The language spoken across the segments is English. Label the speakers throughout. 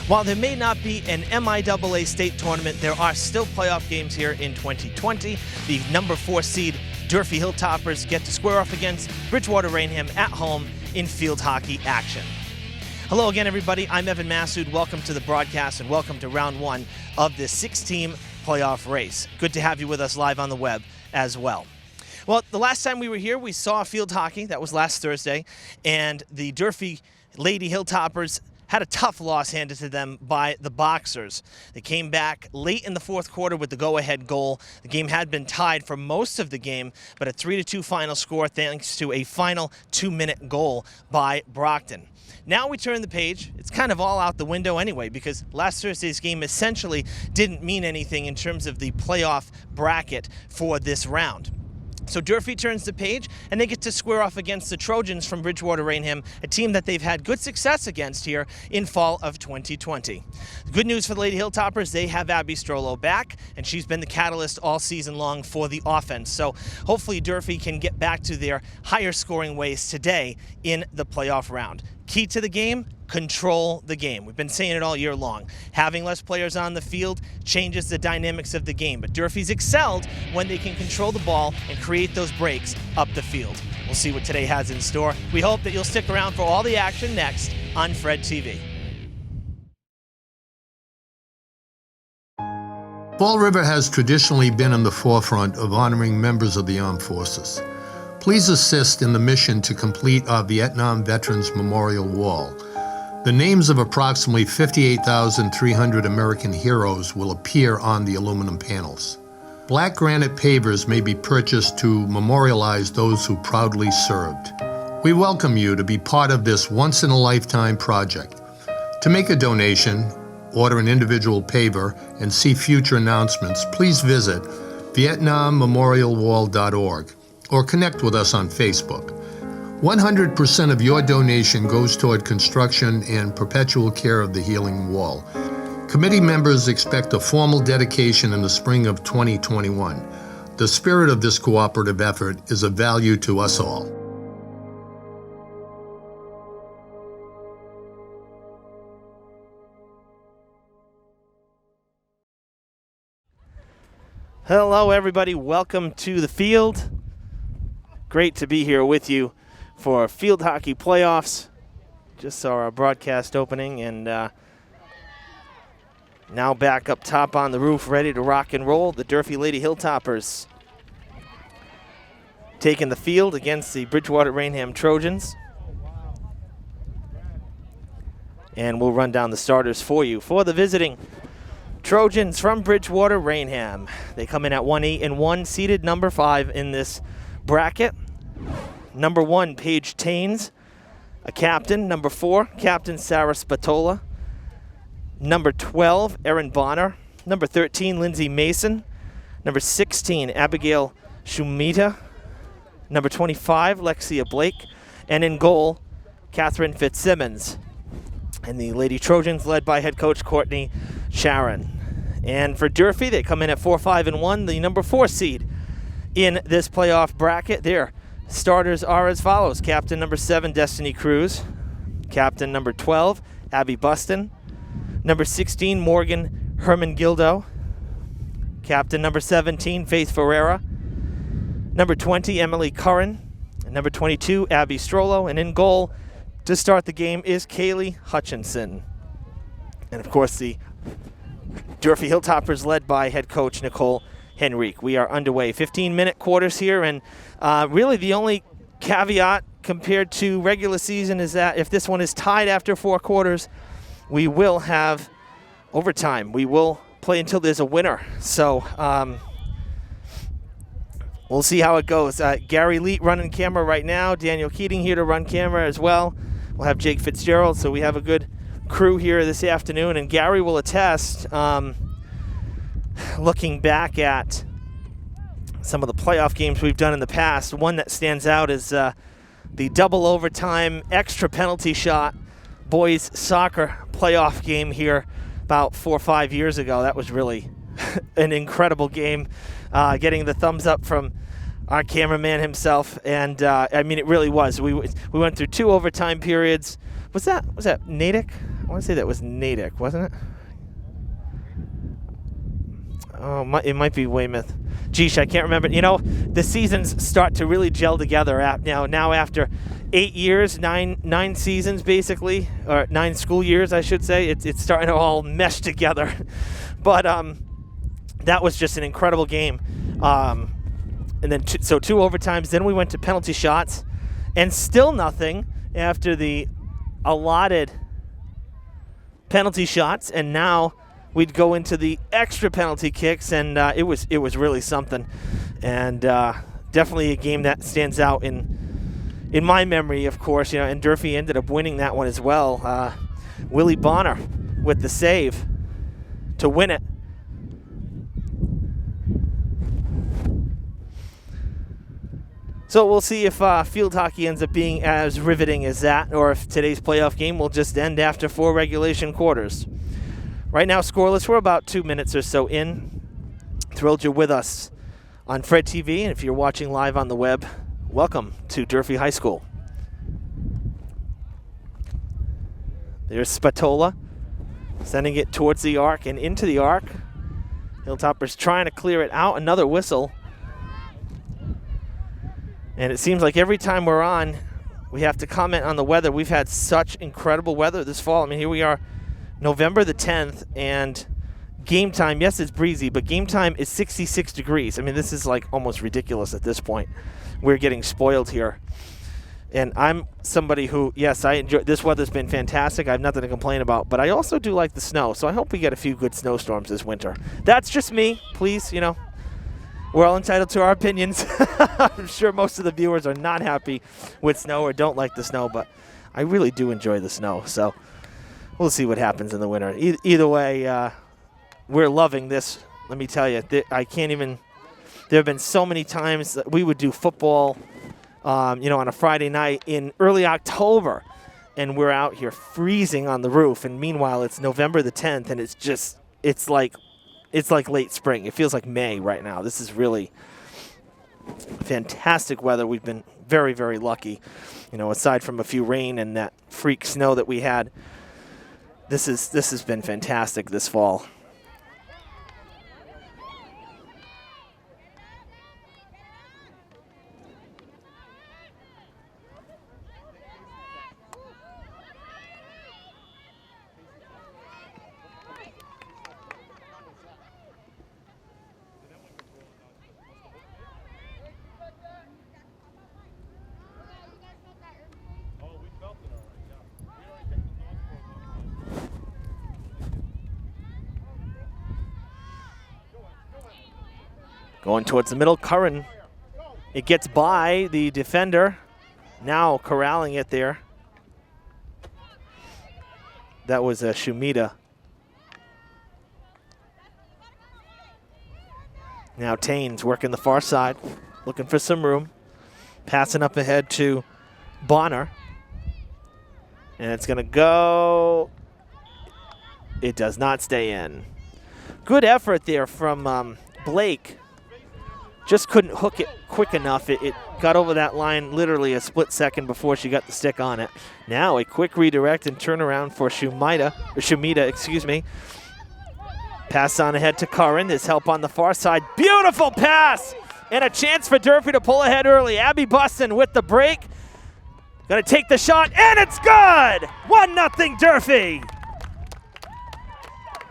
Speaker 1: While there may not be an MIAA state tournament, there are still playoff games here in 2020. The number 4 seed Durfee Hilltoppers get to square off against Bridgewater-Raynham at home in field hockey action. Hello again, everybody. I'm Evan Massoud. Welcome to the broadcast and welcome to round 1 of this 6-team playoff race. Good to have you with us live on the web as well. Well, the last time we were here, we saw field hockey. That was last Thursday, and the Durfee Lady Hilltoppers had a tough loss handed to them by the Boxers. They came back late in the fourth quarter with the go-ahead goal. The game had been tied for most of the game, but a 3-2 final score thanks to a final 2-minute goal by Brockton. Now we turn the page. It's kind of all out the window anyway, because last Thursday's game essentially didn't mean anything in terms of the playoff bracket for this round. So Durfee turns the page, and they get to square off against the Trojans from Bridgewater-Raynham, a team that they've had good success against here in fall of 2020. Good news for the Lady Hilltoppers, they have Abby Strollo back, and she's been the catalyst all season long for the offense. So hopefully Durfee can get back to their higher scoring ways today in the playoff round. Key to the game, control the game. We've been saying it all year long. Having less players on the field changes the dynamics of the game, but Durfee's excelled when they can control the ball and create those breaks up the field. We'll see what today has in store. We hope that you'll stick around for all the action next on Fred TV.
Speaker 2: Fall River has traditionally been in the forefront of honoring members of the armed forces. Please assist in the mission to complete our Vietnam Veterans Memorial Wall. The names of approximately 58,300 American heroes will appear on the aluminum panels. Black granite pavers may be purchased to memorialize those who proudly served. We welcome you to be part of this once-in-a-lifetime project. To make a donation, order an individual paver, and see future announcements, please visit VietnamMemorialWall.org or connect with us on Facebook. 100% of your donation goes toward construction and perpetual care of the healing wall. Committee members expect a formal dedication in the spring of 2021. The spirit of this cooperative effort is of value to us all.
Speaker 1: Hello, everybody. Welcome to the field. Great to be here with you for field hockey playoffs. Just saw our broadcast opening, and now back up top on the roof, ready to rock and roll. The Durfee Lady Hilltoppers taking the field against the Bridgewater-Raynham Trojans. And we'll run down the starters for you. For the visiting Trojans from Bridgewater-Raynham, they come in at 1-8-1, seeded number 5 in this bracket. Number 1, Paige Taines, a captain. Number 4, Captain Sarah Spatola. Number 12, Erin Bonner. Number 13, Lindsay Mason. Number 16, Abigail Shumita. Number 25, Lexia Blake. And in goal, Catherine Fitzsimmons. And the Lady Trojans led by head coach Courtney Sharon. And for Durfee, they come in at 4-5-1, the number 4 seed in this playoff bracket. Their starters are as follows: captain number 7, Destiny Cruz; captain number 12, Abby Buston; number 16, Morgan Herman-Gildo; captain number 17, Faith Ferreira; number 20, Emily Curran; and number 22, Abby Strollo. And in goal to start the game is Kaylee Hutchinson. And of course, the Durfee Hilltoppers led by head coach Nicole Henrique. We are underway. 15-minute quarters here, and really the only caveat compared to regular season is that if this one is tied after 4 quarters, we will have overtime. We will play until there's a winner. So we'll see how it goes. Gary Leet running camera right now. Daniel Keating here to run camera as well. We'll have Jake Fitzgerald, so we have a good crew here this afternoon, and Gary will attest. Looking back at some of the playoff games we've done in the past, one that stands out is the double overtime extra penalty shot boys soccer playoff game here about 4 or 5 years ago. That was really an incredible game. Getting the thumbs up from our cameraman himself, and I mean, it really was. We went through 2 overtime periods. Was that Natick? I want to say that was Natick, wasn't it? Oh, it might be Weymouth. Geesh, I can't remember. You know, the seasons start to really gel together now after 8 years, nine seasons basically, or 9 school years, I should say. It's starting to all mesh together. But that was just an incredible game. And then 2 overtimes. Then we went to penalty shots, and still nothing after the allotted penalty shots. And now we'd go into the extra penalty kicks, and it was really something. And definitely a game that stands out in my memory, of course. You know, and Durfee ended up winning that one as well. Willie Bonner with the save to win it. So we'll see if field hockey ends up being as riveting as that, or if today's playoff game will just end after 4 regulation quarters. Right now, scoreless. We're about 2 minutes or so in. Thrilled you're with us on Fred TV, and if you're watching live on the web, welcome to Durfee High School. There's Spatola sending it towards the arc and into the arc. Hilltoppers trying to clear it out. Another whistle. And it seems like every time we're on, we have to comment on the weather. We've had such incredible weather this fall. I mean, here we are, November the 10th, and game time, yes, it's breezy, but game time is 66 degrees. I mean, this is like almost ridiculous at this point. We're getting spoiled here. And I'm somebody who, yes, I enjoy, this weather's been fantastic. I have nothing to complain about, but I also do like the snow. So I hope we get a few good snowstorms this winter. That's just me. Please, you know, we're all entitled to our opinions. I'm sure most of the viewers are not happy with snow or don't like the snow, but I really do enjoy the snow. So we'll see what happens in the winter. Either way, we're loving this. Let me tell you, I can't even. There have been so many times that we would do football, you know, on a Friday night in early October, and we're out here freezing on the roof. And meanwhile, it's November the 10th, and it's like late spring. It feels like May right now. This is really fantastic weather. We've been very, very lucky, you know, aside from a few rain and that freak snow that we had. This has been fantastic this fall. Going towards the middle, Curran. It gets by the defender. Now corralling it there. That was a Shumita. Now Taines working the far side, looking for some room. Passing up ahead to Bonner. And it's going to go. It does not stay in. Good effort there from Blake. Just couldn't hook it quick enough. It got over that line literally a split second before she got the stick on it. Now a quick redirect and turnaround for Shumita, excuse me. Pass on ahead to Curran. His help on the far side. Beautiful pass! And a chance for Durfee to pull ahead early. Abby Buston with the break. Gonna take the shot, and it's good! 1-0 Durfee!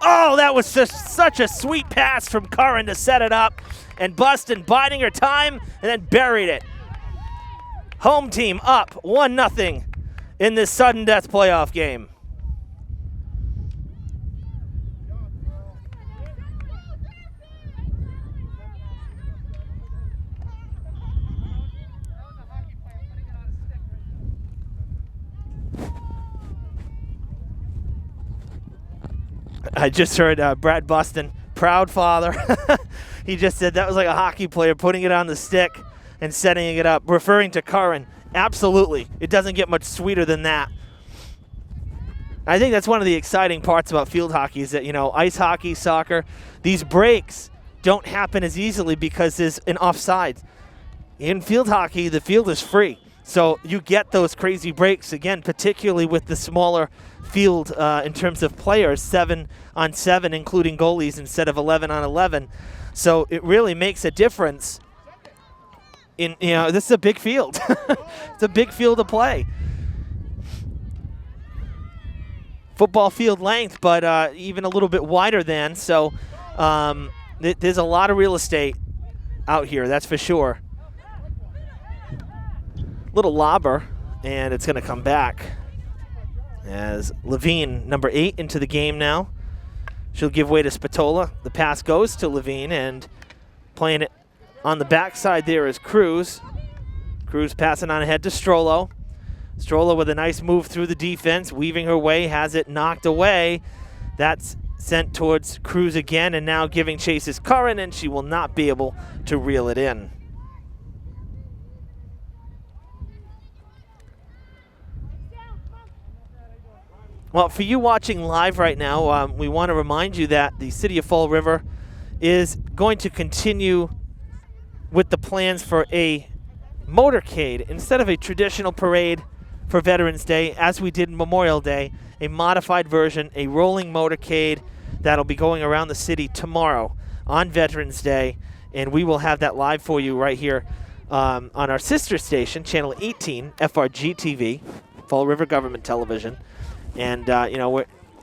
Speaker 1: Oh, that was just such a sweet pass from Curran to set it up. And Buston biding her time and then buried it. Home team up 1-0 in this sudden death playoff game. I just heard Brad Buston, proud father. He just said that was like a hockey player putting it on the stick and setting it up, referring to Curran. Absolutely. It doesn't get much sweeter than that. I think that's one of the exciting parts about field hockey is that, you know, ice hockey, soccer, these breaks don't happen as easily because there's an offside. in field hockey, the field is free. So you get those crazy breaks, again, particularly with the smaller field in terms of players, 7-on-7, including goalies, instead of 11-on-11. So it really makes a difference. This is a big field. It's a big field to play. Football field length, but even a little bit wider than. So there's a lot of real estate out here, that's for sure. Little lobber, and it's going to come back as Levine, number 8, into the game now. She'll give way to Spatola. The pass goes to Levine, and playing it on the backside there is Cruz. Cruz passing on ahead to Strollo. Strollo with a nice move through the defense, weaving her way, has it knocked away. That's sent towards Cruz again, and now giving chases Curran, and she will not be able to reel it in. Well, for you watching live right now, we want to remind you that the City of Fall River is going to continue with the plans for a motorcade. Instead of a traditional parade for Veterans Day, as we did Memorial Day, a modified version, a rolling motorcade that'll be going around the city tomorrow on Veterans Day, and we will have that live for you right here on our sister station, Channel 18, FRG TV, Fall River Government Television. And,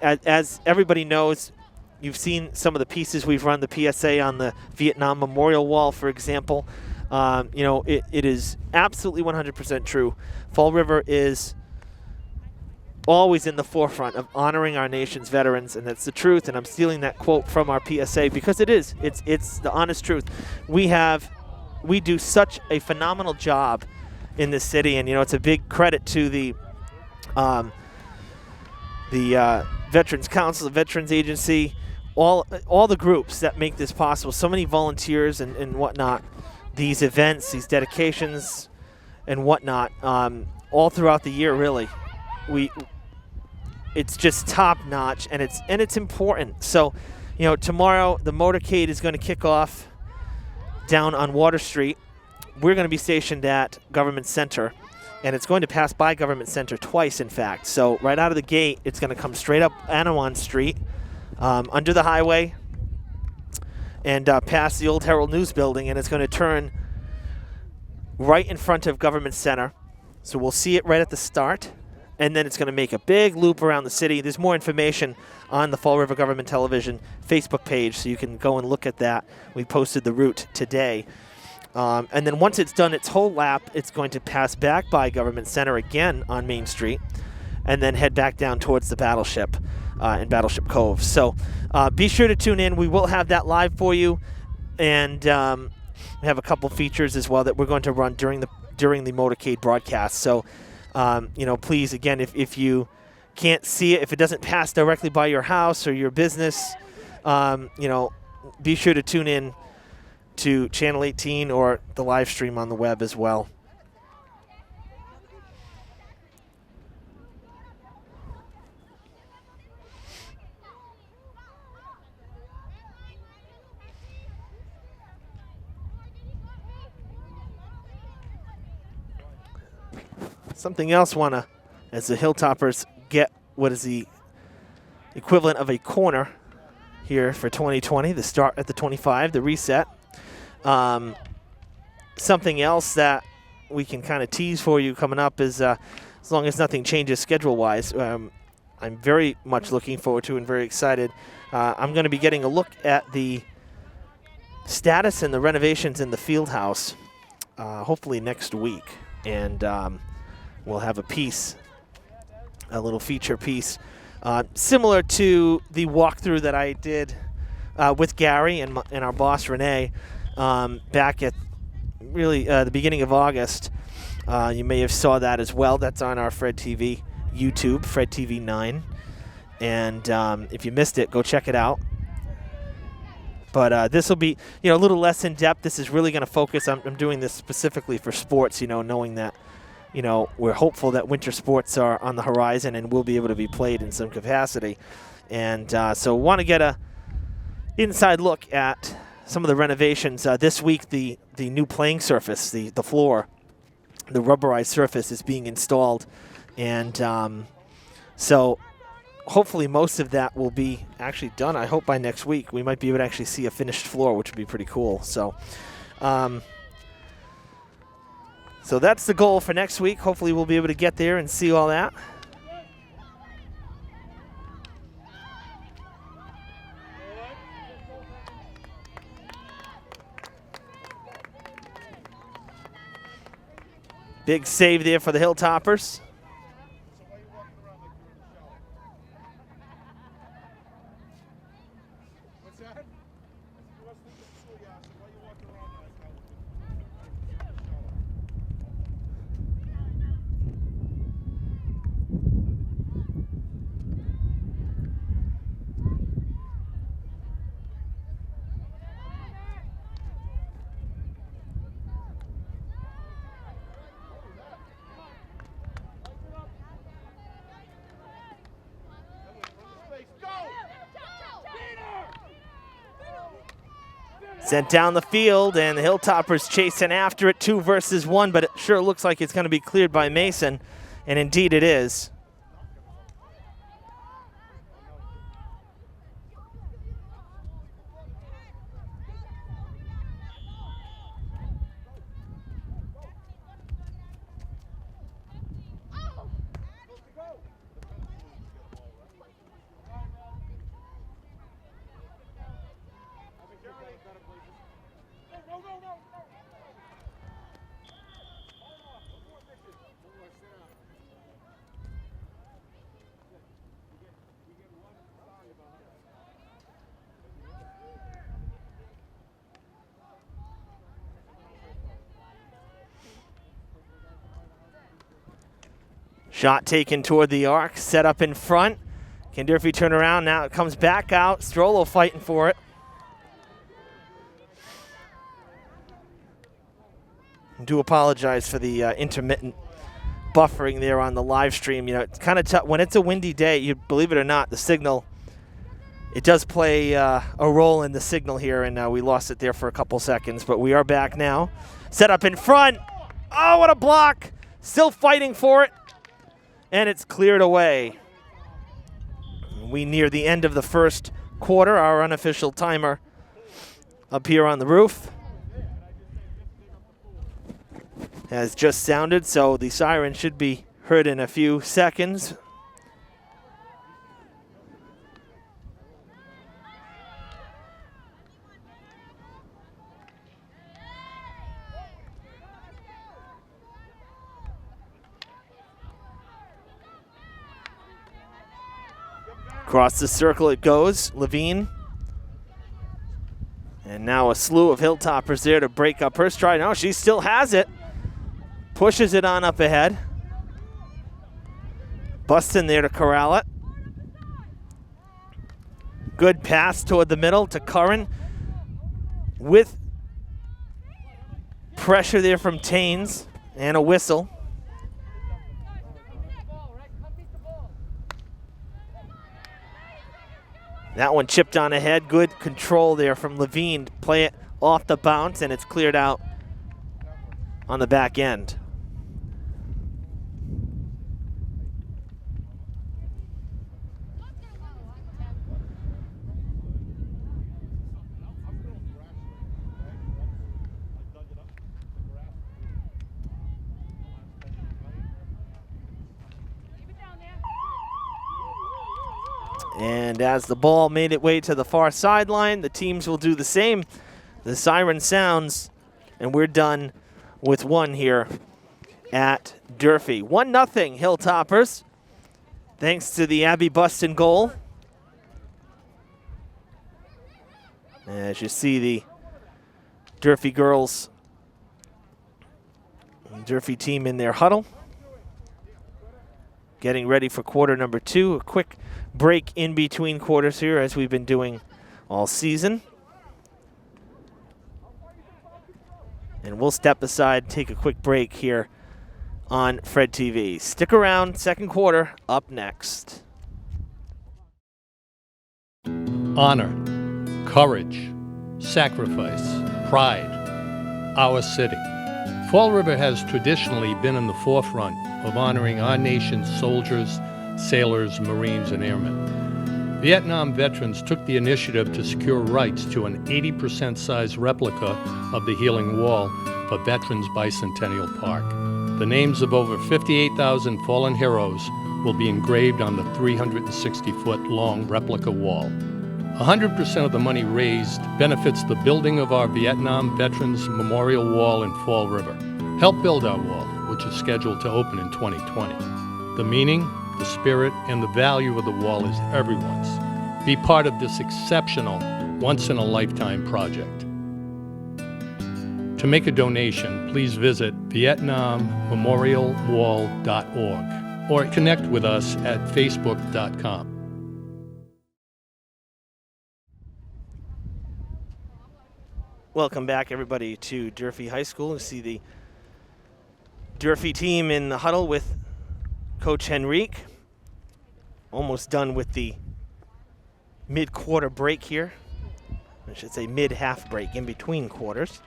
Speaker 1: as everybody knows, you've seen some of the pieces we've run, the PSA on the Vietnam Memorial Wall, for example. It is absolutely 100% true. Fall River is always in the forefront of honoring our nation's veterans, and that's the truth. And I'm stealing that quote from our PSA because it is. It's the honest truth. We do such a phenomenal job in this city, and it's a big credit to the Veterans Council, the Veterans Agency, all the groups that make this possible. So many volunteers and whatnot. These events, these dedications, and whatnot, all throughout the year. Really, it's just top notch, and it's important. So, tomorrow the motorcade is going to kick off down on Water Street. We're going to be stationed at Government Center. And it's going to pass by Government Center twice, in fact. So right out of the gate, it's going to come straight up Anawan Street, under the highway, and past the old Herald News building, and it's going to turn right in front of Government Center. So we'll see it right at the start, and then it's going to make a big loop around the city. There's more information on the Fall River Government Television Facebook page, so you can go and look at that. We posted the route today. And then once it's done its whole lap, it's going to pass back by Government Center again on Main Street and then head back down towards the Battleship in Battleship Cove. So be sure to tune in. We will have that live for you. And we have a couple features as well that we're going to run during the motorcade broadcast. So, please, again, if you can't see it, if it doesn't pass directly by your house or your business, be sure to tune in to Channel 18 or the live stream on the web as well. Something else as the Hilltoppers get what is the equivalent of a corner here for 2020, the start at the 25, the reset. Something else that we can kind of tease for you coming up is, as long as nothing changes schedule-wise, I'm very much looking forward to and very excited. I'm going to be getting a look at the status and the renovations in the field house, hopefully next week. And we'll have a little feature piece, similar to the walkthrough that I did with Gary and our boss, Renee, back at really the beginning of August. You may have saw that as well. That's on our Fred TV YouTube, Fred TV 9. And if you missed it, go check it out. But this will be a little less in depth. This is really going to focus. I'm doing this specifically for sports, knowing that we're hopeful that winter sports are on the horizon and will be able to be played in some capacity. And so want to get a inside look at some of the renovations. This week, the the new playing surface, the floor, the rubberized surface is being installed. And so hopefully most of that will be actually done. I hope by next week we might be able to actually see a finished floor, which would be pretty cool. So so that's the goal for next week. Hopefully we'll be able to get there and see all that. Big save there for the Hilltoppers. Sent down the field, and the Hilltoppers chasing after it, 2 versus 1, but it sure looks like it's going to be cleared by Mason, and indeed it is. Shot taken toward the arc, set up in front. Can Durfee turn around? Now it comes back out. Strollo fighting for it. I do apologize for the intermittent buffering there on the live stream. You know, it's kind of tough. When it's a windy day, you believe it or not, the signal, it does play a role in the signal here, and we lost it there for a couple seconds, but we are back now. Set up in front. Oh, what a block. Still fighting for it. And it's cleared away. We near the end of the first quarter, our unofficial timer up here on the roof has just sounded, so the siren should be heard in a few seconds. Across the circle it goes, Levine. And now a slew of Hilltoppers there to break up her stride. No, she still has it. Pushes it on up ahead. Bustin there to corral it. Good pass toward the middle to Curran. With pressure there from Taines and a whistle. That one chipped on ahead. Good control there from Levine to play it off the bounce, and it's cleared out on the back end. And as the ball made its way to the far sideline, the teams will do the same. The siren sounds, and we're done with one here at Durfee. 1-0 Hilltoppers, thanks to the Abby Buston goal. As you see the Durfee girls, Durfee team in their huddle, getting ready for quarter number 2. A quick break in between quarters here, as we've been doing all season. And we'll step aside, take a quick break here on Fred TV. Stick around, second quarter up next.
Speaker 2: Honor, courage, sacrifice, pride. our city. Fall River has traditionally been in the forefront of honoring our nation's soldiers, sailors, Marines, and airmen. Vietnam veterans took the initiative to secure rights to an 80% size replica of the Healing Wall for Veterans Bicentennial Park. The names of over 58,000 fallen heroes will be engraved on the 360-foot-long replica wall. 100% of the money raised benefits the building of our Vietnam Veterans Memorial Wall in Fall River. Help build our wall, which is scheduled to open in 2020. The meaning, the spirit, and the value of the wall is everyone's. Be part of this exceptional, once-in-a-lifetime project. To make a donation, please visit VietnamMemorialWall.org or connect with us at Facebook.com.
Speaker 1: Welcome back, everybody, to Durfee High School. You see the Durfee team in the huddle with Coach Henrique. Almost done with the mid-quarter break here. I should say mid-half break, in between quarters.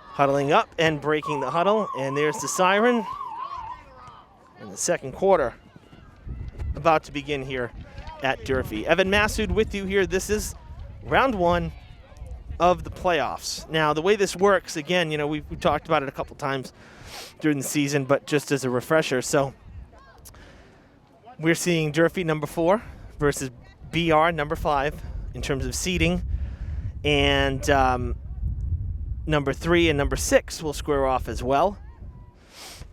Speaker 1: Huddling up and breaking the huddle, and there's the siren. And the second quarter about to begin here at Durfee. Evan Massoud with you here. This is round one of the playoffs. Now, the way this works, again, you know, we talked about it a couple times during the season, but just as a refresher. So we're seeing Durfee number 4 versus BR number 5 in terms of seeding, and number 3 and number 6 will square off as well.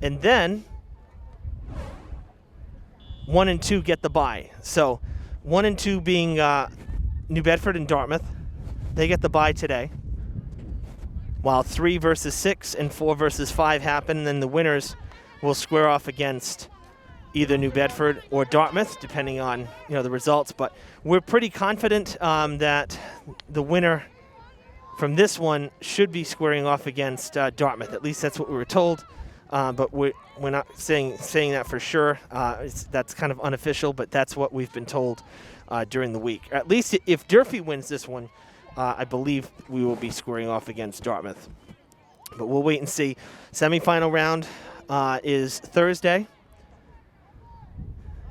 Speaker 1: And then 1 and 2 get the bye. So 1 and 2 being New Bedford and Dartmouth. They get the bye today. While 3 versus 6 and 4 versus 5 happen, then the winners will square off against either New Bedford or Dartmouth, depending on the results. But we're pretty confident that the winner from this one should be squaring off against Dartmouth. At least that's what we were told. But we're not saying that for sure. That's kind of unofficial, but that's what we've been told during the week. At least if Durfee wins this one, I believe we will be squaring off against Dartmouth. But we'll wait and see. Semifinal round is Thursday.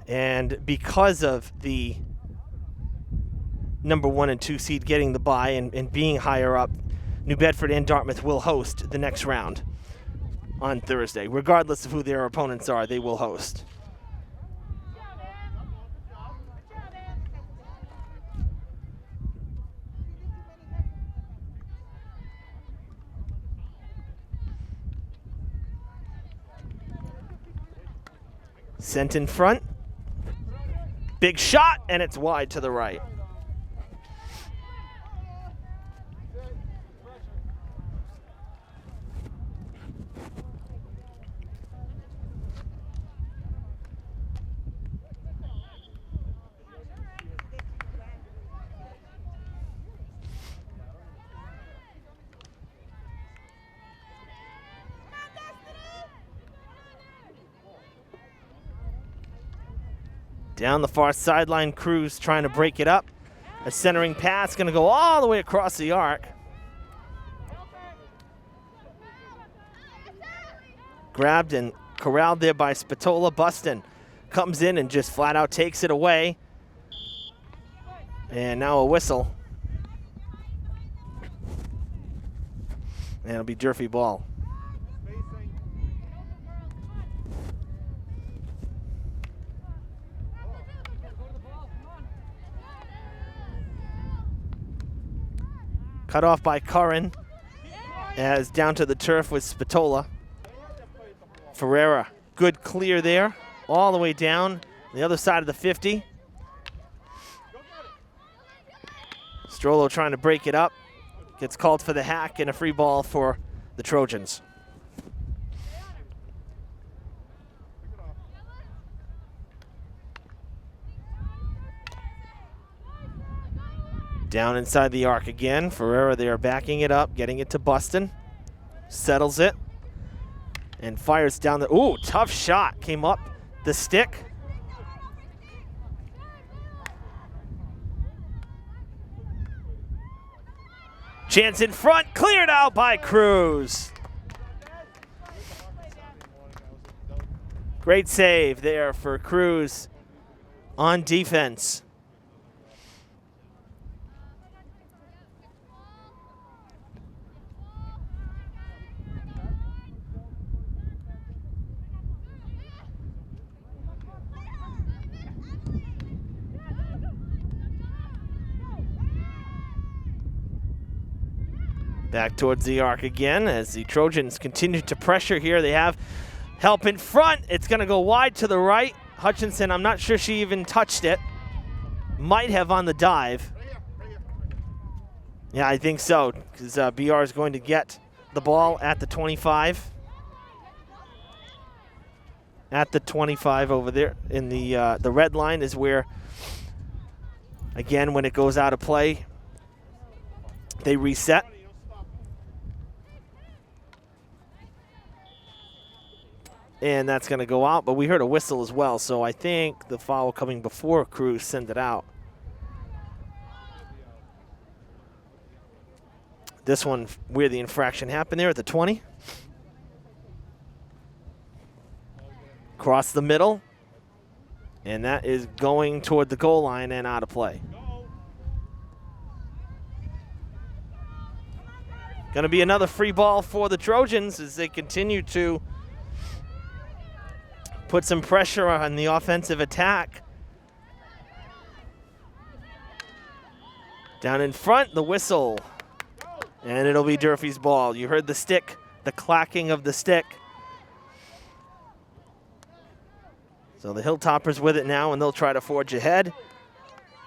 Speaker 1: And because of the number 1 and 2 seed getting the bye and being higher up, New Bedford and Dartmouth will host the next round on Thursday. Regardless of who their opponents are, they will host. Sent in front. Big shot, and it's wide to the right. Down the far sideline, Cruz trying to break it up. A centering pass going to go all the way across the arc. Grabbed and corralled there by Spatola. Buston comes in and just flat out takes it away. And now a whistle. And it'll be Durfee ball. Cut off by Curran, as down to the turf with Spatola. Ferreira, good clear there, all the way down the other side of the 50. Strollo trying to break it up. Gets called for the hack and a free ball for the Trojans. Down inside the arc again. Ferreira there backing it up, getting it to Buston. Settles it. And fires down the, ooh, tough shot. Came up the stick. Chance in front, cleared out by Cruz. Great save there for Cruz on defense. Back towards the arc again as the Trojans continue to pressure here. They have help in front. It's going to go wide to the right. Hutchinson, I'm not sure she even touched it. Might have on the dive. Yeah, I think so, because BR is going to get the ball at the 25. At the 25 over there in the red line is where, again, when it goes out of play, they reset. And that's going to go out, but we heard a whistle as well, so I think the foul coming before Cruz sent it out. This one where the infraction happened there at the 20. Across the middle, and that is going toward the goal line and out of play. Going to be another free ball for the Trojans as they continue to put some pressure on the offensive attack. Down in front, the whistle. And it'll be Durfee's ball. You heard the stick, the clacking of the stick. So the Hilltoppers with it now, and they'll try to forge ahead.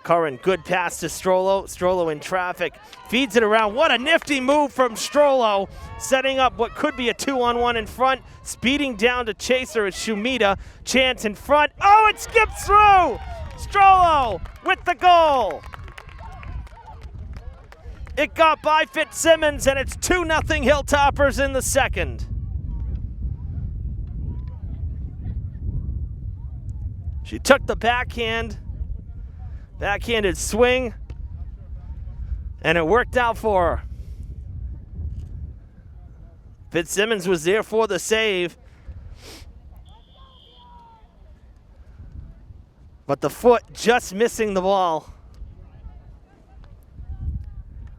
Speaker 1: Curran, good pass to Strollo. Strollo in traffic, feeds it around. What a nifty move from Strollo, setting up what could be a 2-on-1 in front. Speeding down to Chaser is Shumita. Chance in front. Oh, it skips through! Strollo with the goal. It got by Fitzsimmons, and it's 2-0 Hilltoppers in the second. She took the backhanded swing, and it worked out for her. Fitzsimmons was there for the save, but the foot just missing the ball.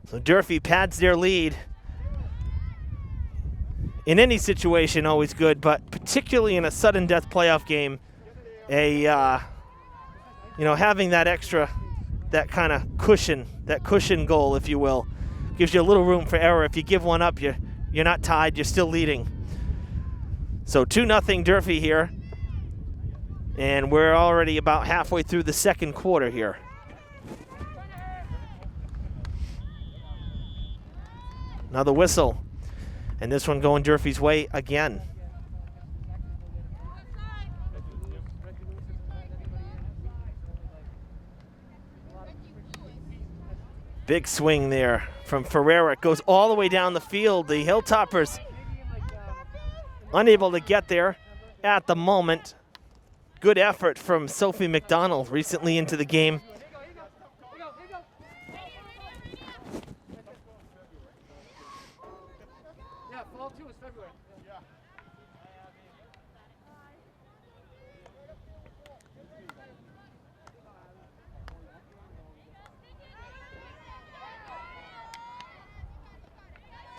Speaker 1: So Durfee pads their lead. In any situation, always good, but particularly in a sudden death playoff game, having that extra, that kind of cushion, that cushion goal, if you will, gives you a little room for error. If you give one up, you're not tied, you're still leading. So 2-0 Durfee here, and we're already about halfway through the second quarter here. Another whistle, and this one going Durfee's way again. Big swing there from Ferreira. It goes all the way down the field. The Hilltoppers unable to get there at the moment. Good effort from Sophie McDonald recently into the game.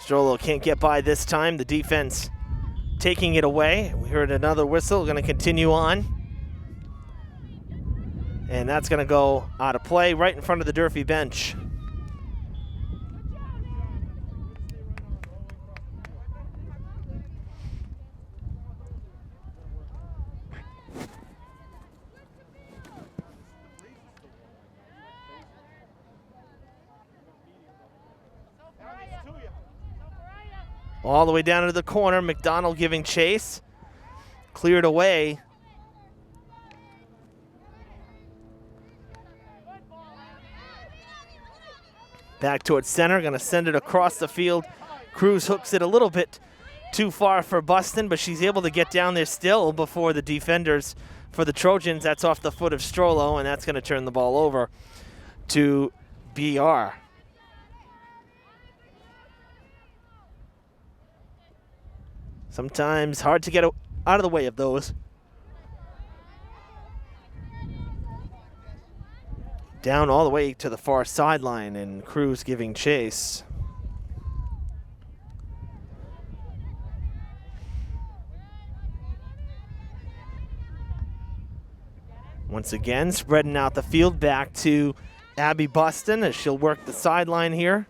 Speaker 1: Strollo can't get by this time. The defense taking it away. We heard another whistle. Going to continue on. And that's going to go out of play right in front of the Durfee bench. All the way down to the corner, McDonald giving chase. Cleared away. Back towards center, gonna send it across the field. Cruz hooks it a little bit too far for Buston, but she's able to get down there still before the defenders for the Trojans. That's off the foot of Strollo, and that's gonna turn the ball over to BR. Sometimes hard to get out of the way of those. Down all the way to the far sideline, and Cruz giving chase. Once again, spreading out the field back to Abby Buston as she'll work the sideline here.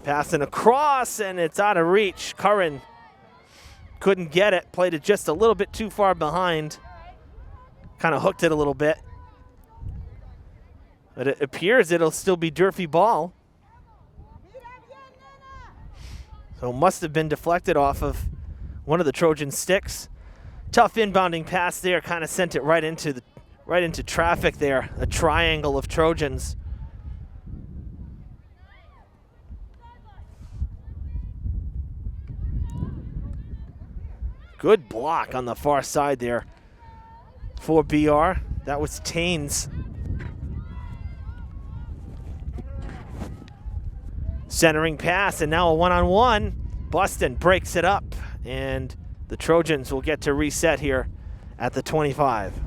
Speaker 1: Passing across, and it's out of reach. Curran couldn't get it, played it just a little bit too far behind. Kind of hooked it a little bit. But it appears it'll still be Durfee ball. So it must have been deflected off of one of the Trojan sticks. Tough inbounding pass there, kind of sent it right into traffic there. A triangle of Trojans. Good block on the far side there for BR. That was Taines. Centering pass, and now a one-on-one. Buston breaks it up, and the Trojans will get to reset here at the 25.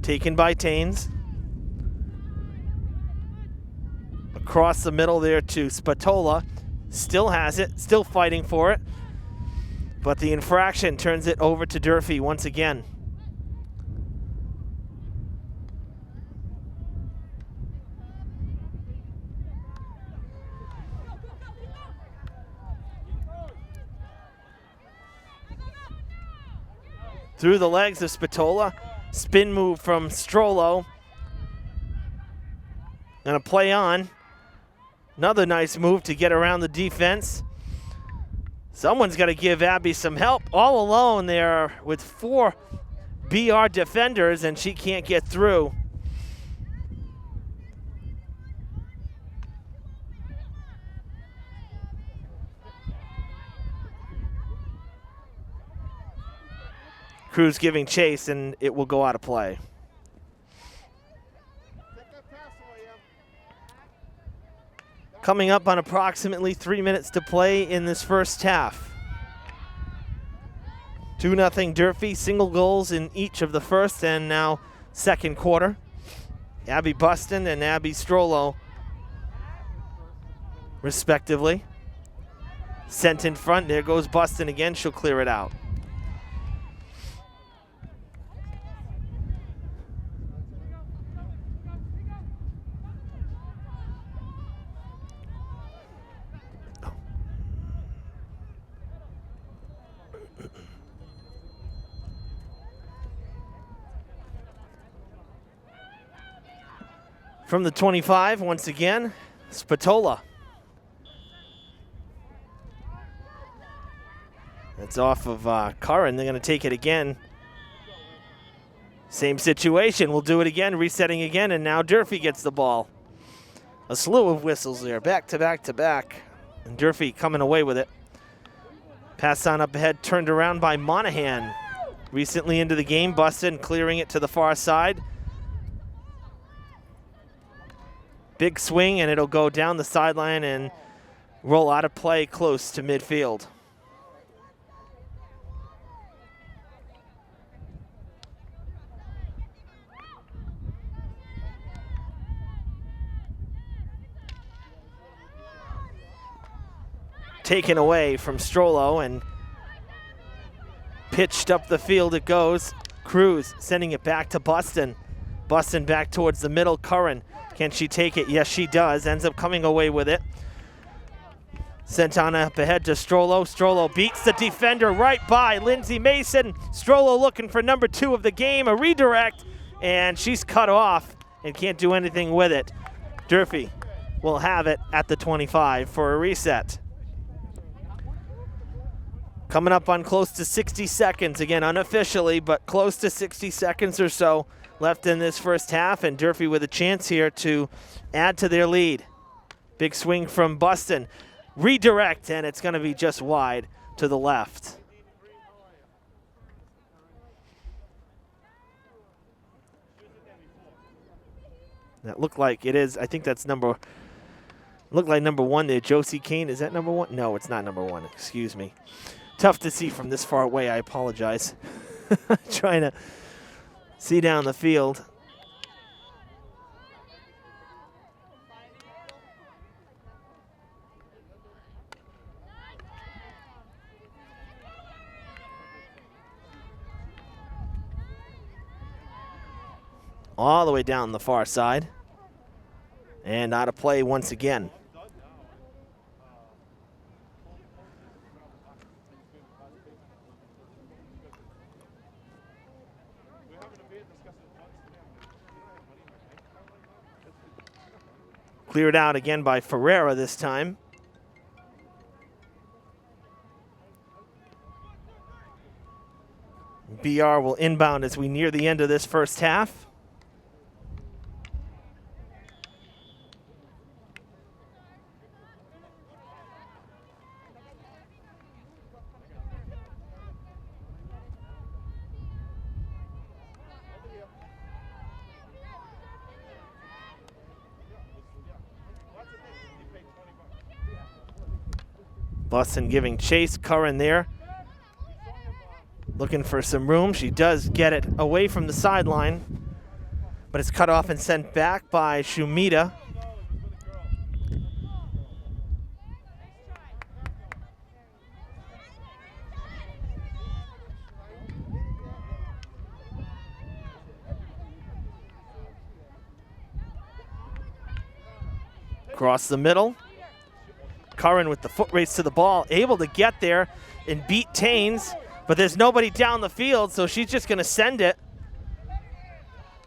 Speaker 1: Taken by Taines. Across the middle there to Spatola. Still has it, still fighting for it. But the infraction turns it over to Durfee once again. Through the legs of Spatola. Spin move from Strollo. And a play on. Another nice move to get around the defense. Someone's got to give Abby some help. All alone there with 4 BR defenders, and she can't get through. Cruz giving chase, and it will go out of play. Coming up on approximately 3 minutes to play in this first half. 2-0 Durfee, single goals in each of the first and now second quarter. Abby Buston and Abby Strollo, respectively. Sent in front, there goes Buston again, she'll clear it out. From the 25, once again, Spatola. That's off of Curran. They're going to take it again. Same situation. We'll do it again, resetting again, and now Durfee gets the ball. A slew of whistles there, back to back to back. And Durfee coming away with it. Pass on up ahead, turned around by Monahan. Recently into the game, Buston clearing it to the far side. Big swing, and it'll go down the sideline and roll out of play close to midfield. Taken away from Strollo and pitched up the field it goes. Cruz sending it back to Buston. Buston back towards the middle. Curran. Can she take it? Yes, she does. Ends up coming away with it. Sent on up ahead to Strollo. Strollo beats the defender right by Lindsay Mason. Strollo looking for number 2 of the game. A redirect, and she's cut off and can't do anything with it. Durfee will have it at the 25 for a reset. Coming up on close to 60 seconds. Again, unofficially, but close to 60 seconds or so left in this first half, and Durfee with a chance here to add to their lead. Big swing from Buston. Redirect, and it's going to be just wide to the left. That looked like it is. I think that's looked like number 1 there. Josie Kane, is that number 1? No, it's not number 1. Excuse me. Tough to see from this far away. I apologize. Trying to see down the field. All the way down the far side. And out of play once again. Cleared out again by Ferreira this time. BR will inbound as we near the end of this first half. Buston giving chase. Curran there, looking for some room. She does get it away from the sideline, but it's cut off and sent back by Shumita. Across the middle. Curran with the foot race to the ball, able to get there and beat Taines, but there's nobody down the field, so she's just going to send it.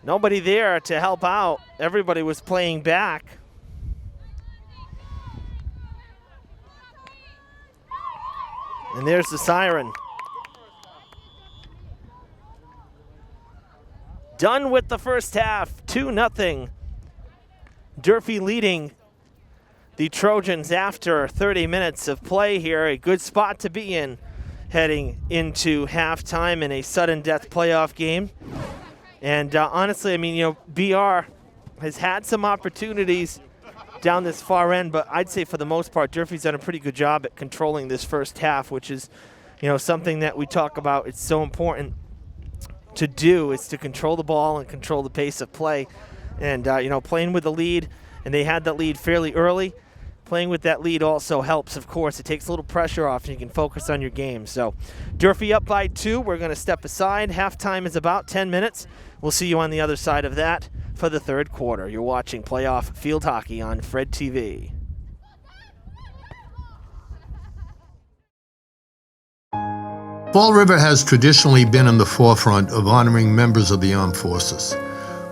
Speaker 1: Nobody there to help out. Everybody was playing back. And there's the siren. Done with the first half, 2-0. Durfee leading the Trojans after 30 minutes of play here. A good spot to be in heading into halftime in a sudden death playoff game. And honestly, I mean, you know, BR has had some opportunities down this far end, but I'd say for the most part, Durfee's done a pretty good job at controlling this first half, which is, you know, something that we talk about. It's so important to do, is to control the ball and control the pace of play. And, you know, playing with the lead, and they had that lead fairly early. Playing with that lead also helps, of course. It takes a little pressure off and you can focus on your game. So Durfee up by 2. We're going to step aside. Halftime is about 10 minutes. We'll see you on the other side of that for the third quarter. You're watching playoff field hockey on Fred TV.
Speaker 2: Fall River has traditionally been in the forefront of honoring members of the armed forces.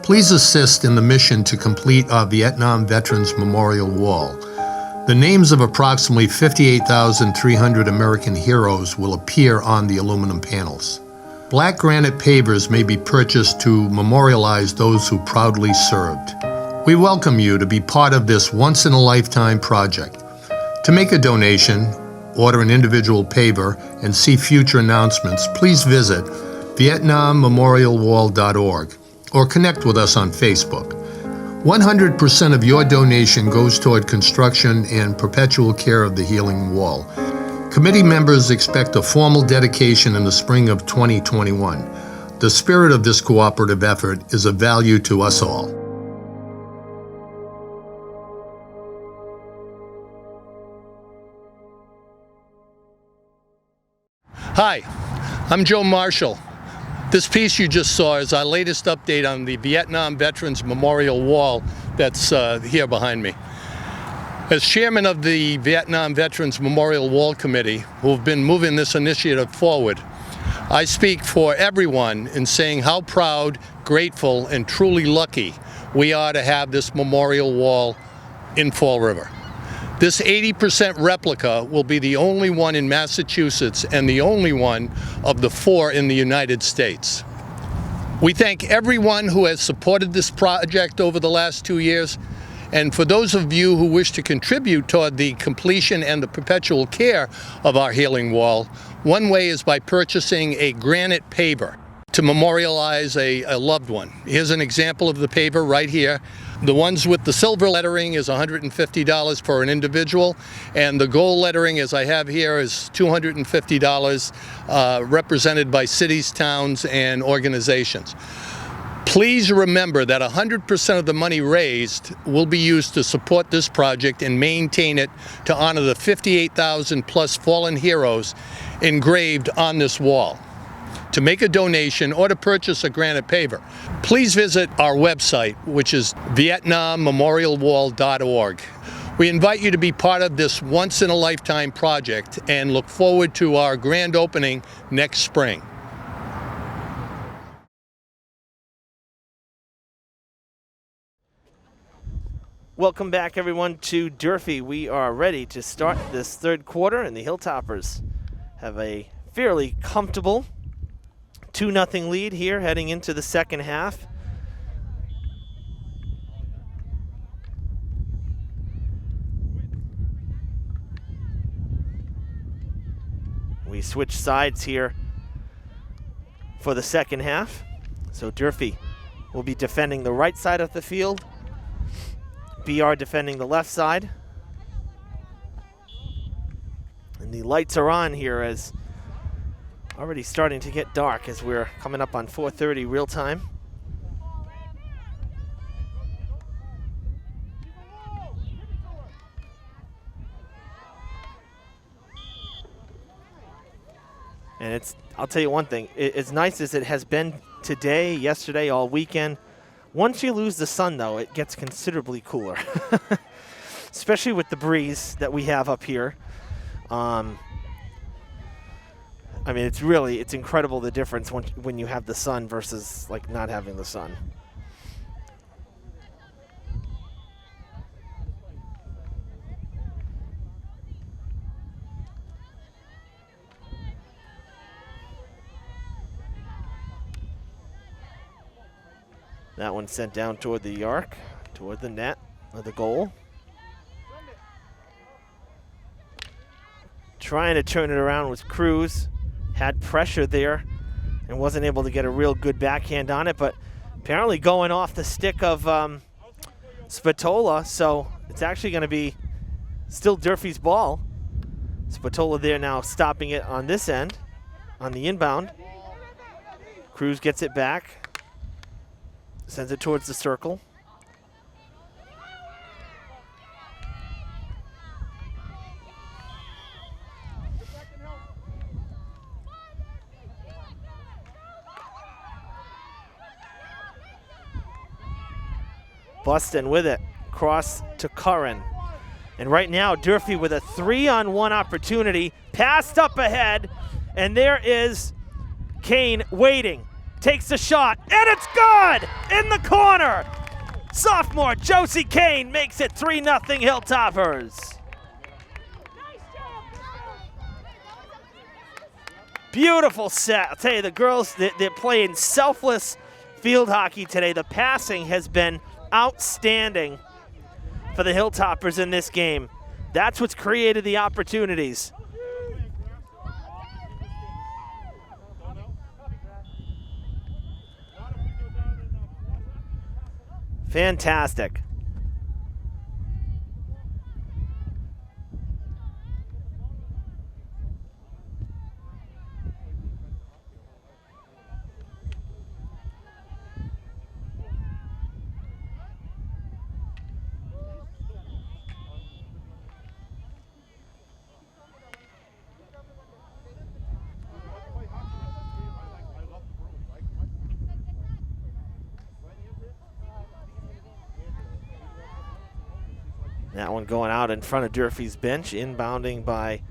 Speaker 2: Please assist in the mission to complete our Vietnam Veterans Memorial Wall. The names of approximately 58,300 American heroes will appear on the aluminum panels. Black granite pavers may be purchased to memorialize those who proudly served. We welcome you to be part of this once-in-a-lifetime project. To make a donation, order an individual paver, and see future announcements, please visit VietnamMemorialWall.org or connect with us on Facebook. 100% of your donation goes toward construction and perpetual care of the healing wall. Committee members expect a formal dedication in the spring of 2021. The spirit of this cooperative effort is of value to us all. Hi, I'm Joe Marshall. This piece you just saw is our latest update on the Vietnam Veterans Memorial Wall that's here behind me. As chairman of the Vietnam Veterans Memorial Wall Committee, who have been moving this initiative forward, I speak for everyone in saying how proud, grateful, and truly lucky we are to have this memorial wall in Fall River. This 80% replica will be the only one in Massachusetts and the only one of the 4 in the United States. We thank everyone who has supported this project over the last 2 years. And for those of you who wish to contribute toward the completion and the perpetual care of our healing wall, one way is by purchasing a granite paver to memorialize a loved one. Here's an example of the paver right here. The ones with the silver lettering is $150 for an individual, and the gold lettering, as I have here, is $250, represented by cities, towns, and organizations. Please remember that 100% of the money raised will be used to support this project and maintain it to honor the 58,000 plus fallen heroes engraved on this wall. To make a donation or to purchase a granite paver, please visit our website, which is vietnammemorialwall.org. We invite you to be part of this once-in-a-lifetime project and look forward to our grand opening next spring.
Speaker 1: Welcome back, everyone, to Durfee. We are ready to start this third quarter, and the Hilltoppers have a fairly comfortable 2-0 lead here heading into the second half. We switch sides here for the second half. So Durfee will be defending the right side of the field. BR defending the left side. And the lights are on here as already starting to get dark as we're coming up on 4:30 real time. And I'll tell you one thing, as nice as it has been today, yesterday, all weekend, once you lose the sun, though, it gets considerably cooler, especially with the breeze that we have up here. I mean, it's incredible the difference when you have the sun versus like not having the sun. That one sent down toward the arc, toward the net, or the goal. Trying to turn it around was Cruz. Had pressure there and wasn't able to get a real good backhand on it, but apparently going off the stick of Spatola, so it's actually going to be still Durfee's ball. Spatola there now stopping it on this end, on the inbound. Cruz gets it back. Sends it towards the circle. Bustin with it. Cross to Curran. And right now, Durfee with a 3-on-1 opportunity. Passed up ahead. And there is Kane waiting. Takes the shot, and it's good! In the corner! Sophomore Josie Kane makes it 3-0 Hilltoppers. Beautiful set. I'll tell you, the girls, they're playing selfless field hockey today. The passing has been outstanding for the Hilltoppers in this game. That's what's created the opportunities. Fantastic. That one going out in front of Durfee's bench, inbounding by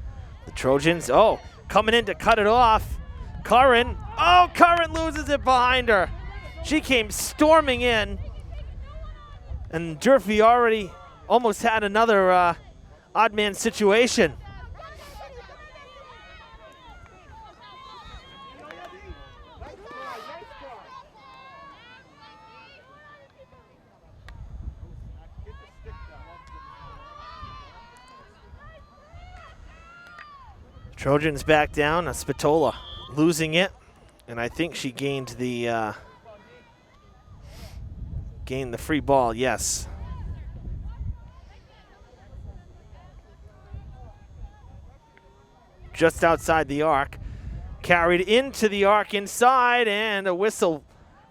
Speaker 1: the Trojans. Oh, coming in to cut it off. Curran. Oh, Curran loses it behind her. She came storming in. And Durfee already almost had another odd man situation. Trojans back down. Spatola losing it, and I think she gained the free ball. Yes. Just outside the arc, carried into the arc inside, and a whistle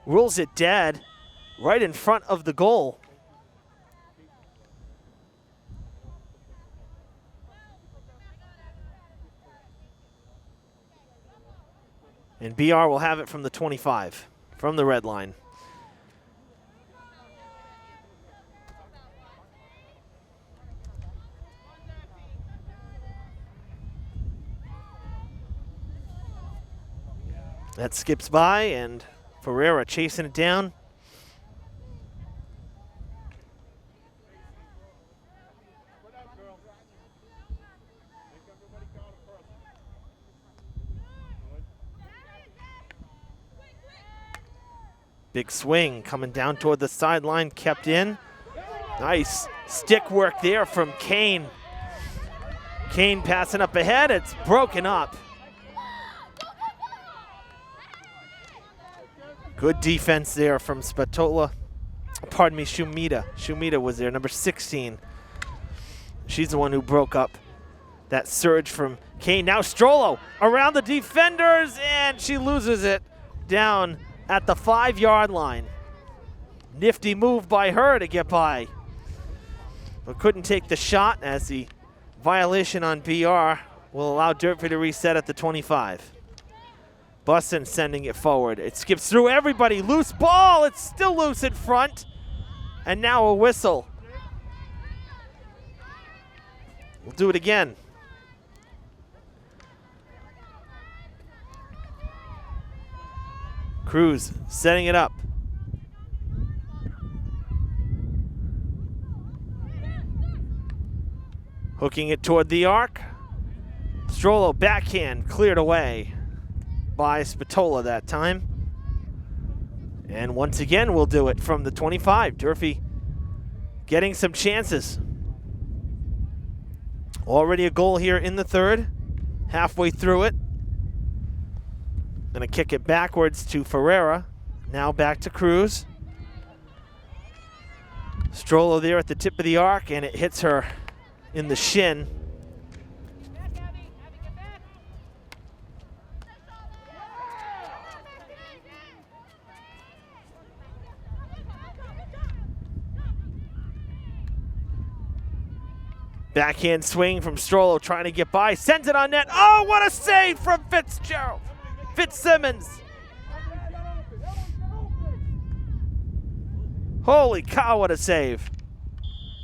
Speaker 1: rules it dead right in front of the goal. And BR will have it from the 25, from the red line. That skips by, and Ferreira chasing it down. Big swing coming down toward the sideline, kept in. Nice stick work there from Kane. Kane passing up ahead, it's broken up. Good defense there from Spatola. Pardon me, Shumita. Shumita was there, number 16. She's the one who broke up that surge from Kane. Now Strollo around the defenders, and she loses it down at the 5-yard line. Nifty move by her to get by, but couldn't take the shot, as the violation on BR will allow Durfee to reset at the 25. Bussin sending it forward. It skips through everybody. Loose ball. It's still loose in front. And now a whistle. We'll do it again. Cruz setting it up. Hooking it toward the arc. Strollo backhand cleared away by Spatola that time. And once again, we'll do it from the 25. Durfee getting some chances. Already a goal here in the third. Halfway through it. Gonna kick it backwards to Ferreira. Now back to Cruz. Strollo there at the tip of the arc, and it hits her in the shin. Backhand swing from Strollo, trying to get by, sends it on net. Oh, what a save from Fitzsimmons. Holy cow, what a save.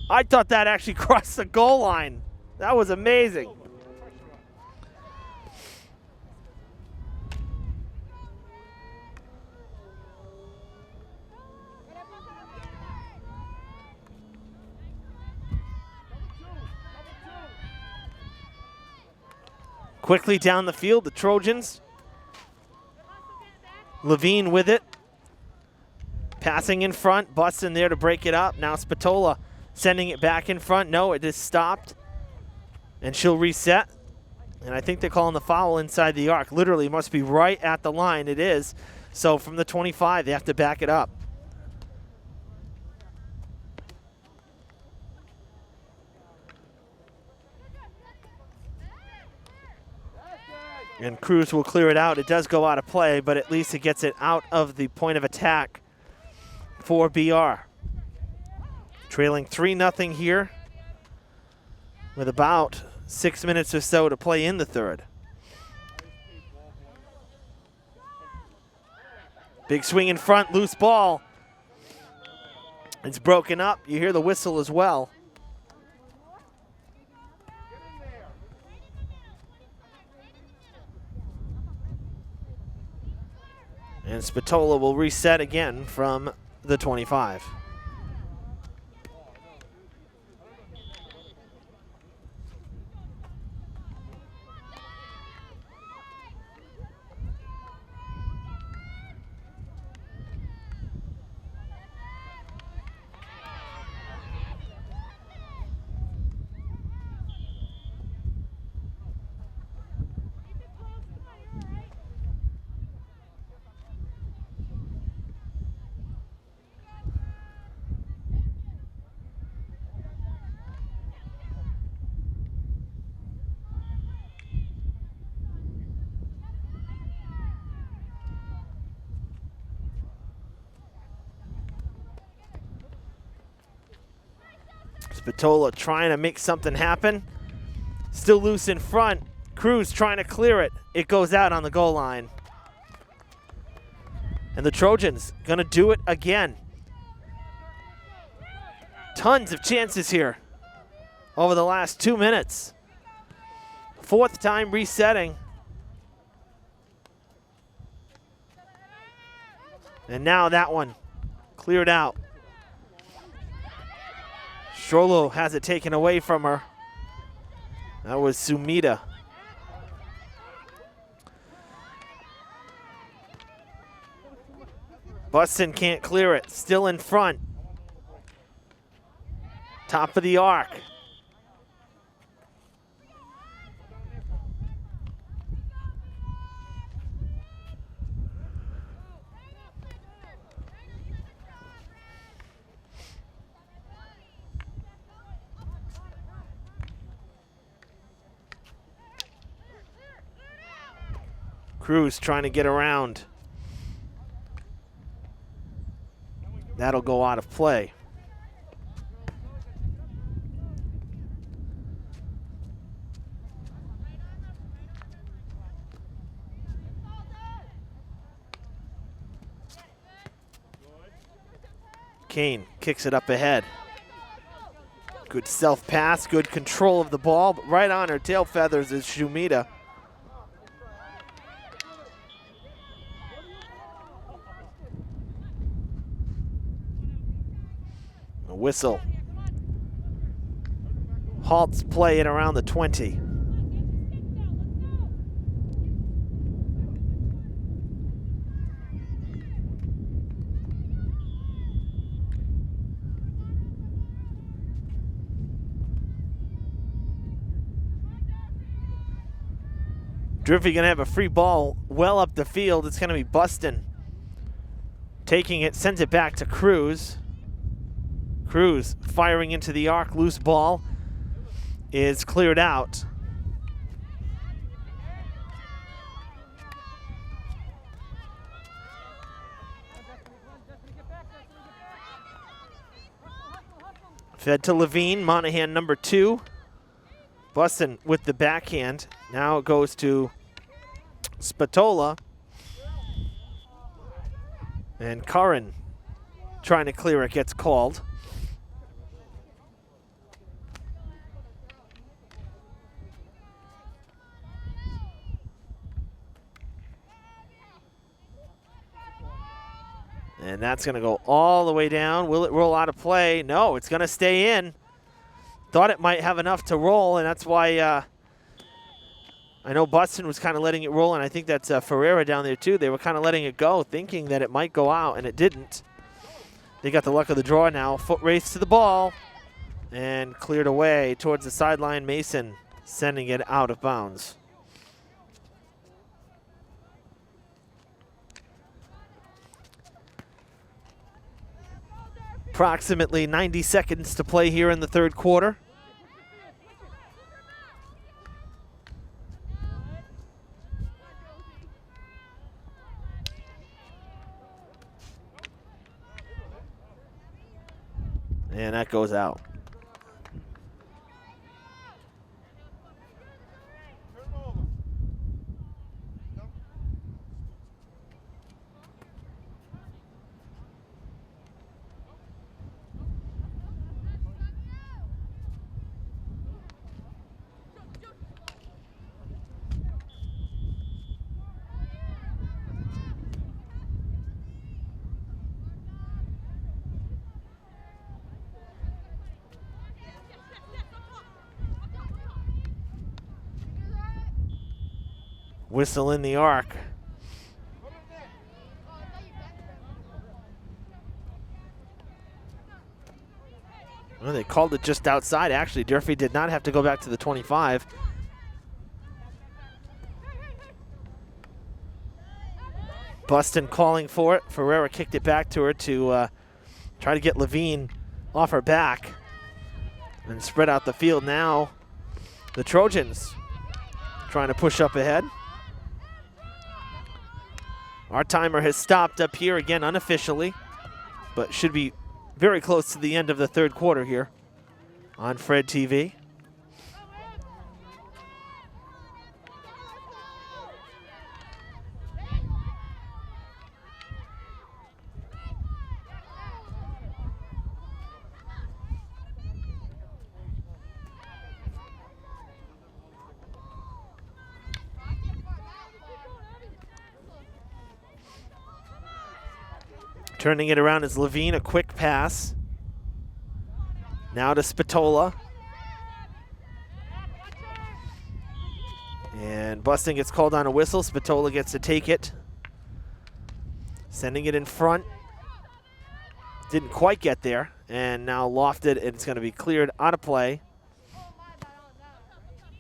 Speaker 1: I thought that actually crossed the goal line. That was amazing. Quickly down the field, the Trojans. Levine with it. Passing in front, Bustin there to break it up. Now Spatola sending it back in front. No, it is stopped. And she'll reset. And I think they're calling the foul inside the arc. Literally, it must be right at the line. It is. So from the 25, they have to back it up. And Cruz will clear it out. It does go out of play, but at least it gets it out of the point of attack for BR. Trailing 3-0 here with about 6 minutes or so to play in the third. Big swing in front, loose ball. It's broken up. You hear the whistle as well. And Spatola will reset again from the 25. Spatola trying to make something happen. Still loose in front. Cruz trying to clear it. It goes out on the goal line. And the Trojans gonna do it again. Tons of chances here over the last 2 minutes. Fourth time resetting. And now that one cleared out. Strollo has it taken away from her. That was Sumida. Buston can't clear it, still in front. Top of the arc. Cruz trying to get around. That'll go out of play. Kane kicks it up ahead. Good self-pass, good control of the ball, but right on her tail feathers is Shumida. A whistle. Halts play at around the 20. Durfee gonna have a free ball well up the field. It's gonna be Buston taking it, sends it back to Cruz. Cruz firing into the arc, loose ball is cleared out. Fed to Levine, Monahan number 2. Buston with the backhand. Now it goes to Spatola. And Curran trying to clear it, gets called. And that's going to go all the way down. Will it roll out of play? No, it's going to stay in. Thought it might have enough to roll, and that's why I know Buston was kind of letting it roll, and I think that's Ferreira down there too. They were kind of letting it go, thinking that it might go out, and it didn't. They got the luck of the draw now. Foot race to the ball, and cleared away towards the sideline. Mason sending it out of bounds. Approximately 90 seconds to play here in the third quarter. And that goes out. Whistle in the arc. Well, they called it just outside. Actually, Durfee did not have to go back to the 25. Buston calling for it. Ferreira kicked it back to her to try to get Levine off her back and spread out the field. Now the Trojans trying to push up ahead. Our timer has stopped up here again unofficially, but should be very close to the end of the third quarter here on Fred TV. Turning it around is Levine, a quick pass. Now to Spatola. And Busting gets called on a whistle. Spatola gets to take it. Sending it in front. Didn't quite get there. And now lofted, and it's going to be cleared out of play.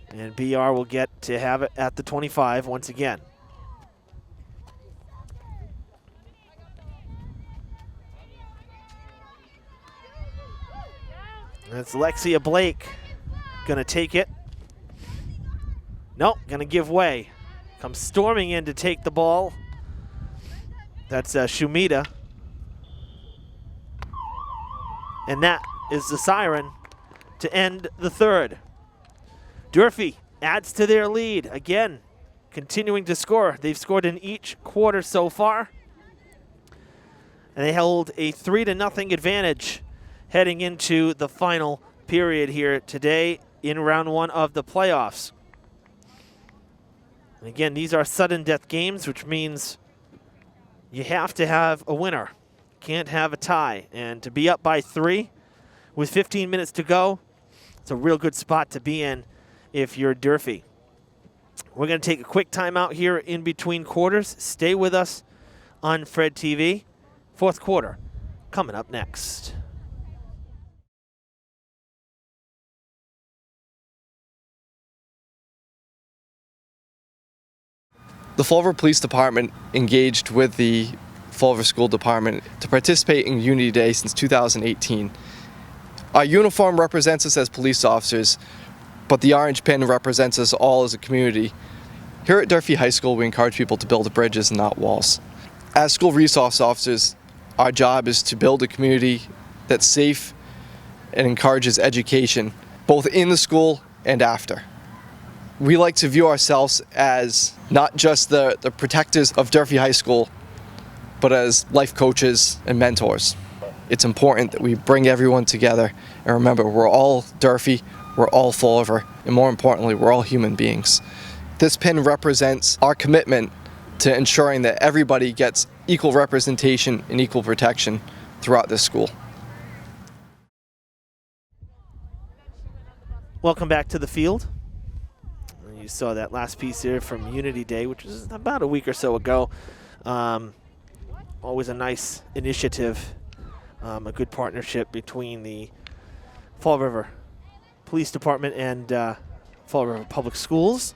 Speaker 1: And BR will get to have it at the 25 once again. That's Lexia Blake gonna take it. Nope, gonna give way. Comes storming in to take the ball. That's Shumita. And that is the siren to end the third. Durfee adds to their lead. Again, continuing to score. They've scored in each quarter so far. And they held a 3-0 advantage heading into the final period here today in round one of the playoffs. And again, these are sudden death games, which means you have to have a winner. Can't have a tie. And to be up by 3 with 15 minutes to go, it's a real good spot to be in if you're Durfee. We're going to take a quick timeout here in between quarters. Stay with us on Fred TV. Fourth quarter coming up next.
Speaker 3: The Fall River Police Department engaged with the Fall River School Department to participate in Unity Day since 2018. Our uniform represents us as police officers, but the orange pin represents us all as a community. Here at Durfee High School, we encourage people to build bridges and not walls. As school resource officers, our job is to build a community that's safe and encourages education, both in the school and after. We like to view ourselves as not just the protectors of Durfee High School, but as life coaches and mentors. It's important that we bring everyone together and remember we're all Durfee, we're all Fall River, and more importantly, we're all human beings. This pin represents our commitment to ensuring that everybody gets equal representation and equal protection throughout this school.
Speaker 1: Welcome back to the field. You saw that last piece here from Unity Day, which was about a week or so ago. Always a nice initiative, a good partnership between the Fall River Police Department and Fall River Public Schools.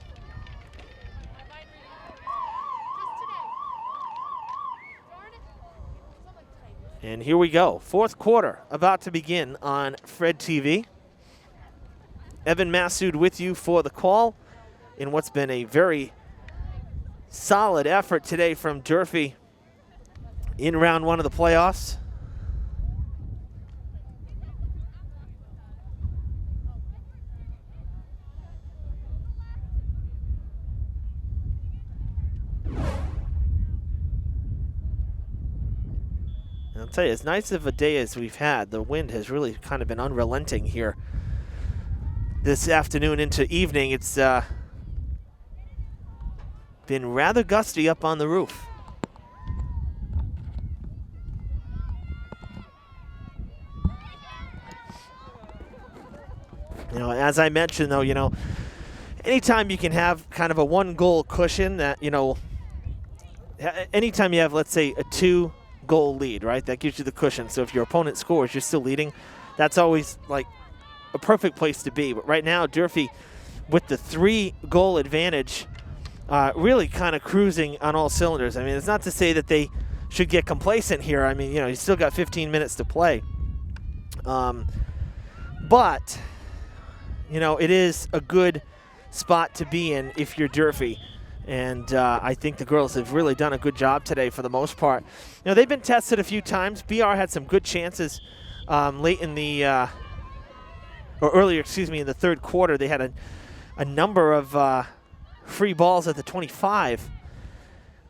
Speaker 1: And here we go. Fourth quarter about to begin on Fred TV. Evan Massoud with you for the call in what's been a very solid effort today from Durfee in round one of the playoffs. And I'll tell you, as nice of a day as we've had, the wind has really kind of been unrelenting here this afternoon into evening. It's been rather gusty up on the roof. You know, as I mentioned, though, you know, anytime you can have kind of a one-goal cushion that, you know, anytime you have, let's say, a 2-goal lead, right, that gives you the cushion. So if your opponent scores, you're still leading. That's always, like, a perfect place to be. But right now, Durfee, with the 3-goal advantage, really kind of cruising on all cylinders. I mean, it's not to say that they should get complacent here. I mean, you know, you still got 15 minutes to play. But, you know, it is a good spot to be in if you're Durfee. And I think the girls have really done a good job today for the most part. You know, they've been tested a few times. BR had some good chances late in the or earlier, excuse me, in the third quarter, they had a number of free balls at the 25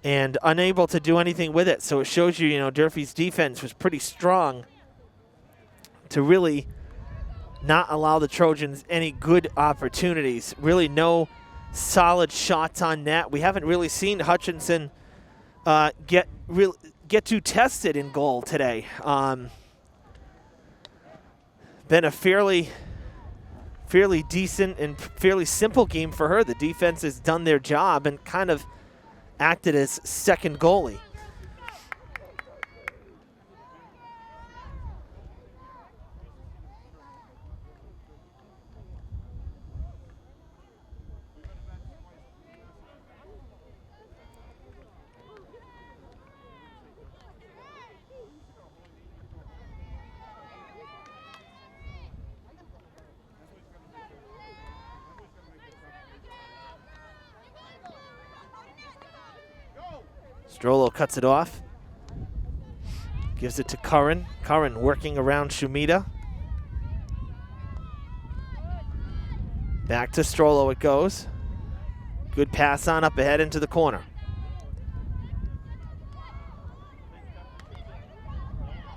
Speaker 1: and unable to do anything with it. So it shows you, Durfee's defense was pretty strong to really not allow the Trojans any good opportunities. Really no solid shots on net. We haven't really seen Hutchinson get too tested in goal today. Been a fairly decent and fairly simple game for her. The defense has done their job and kind of acted as second goalie. Strollo cuts it off. Gives it to Curran. Curran working around Shumita. Back to Strollo it goes. Good pass on up ahead into the corner.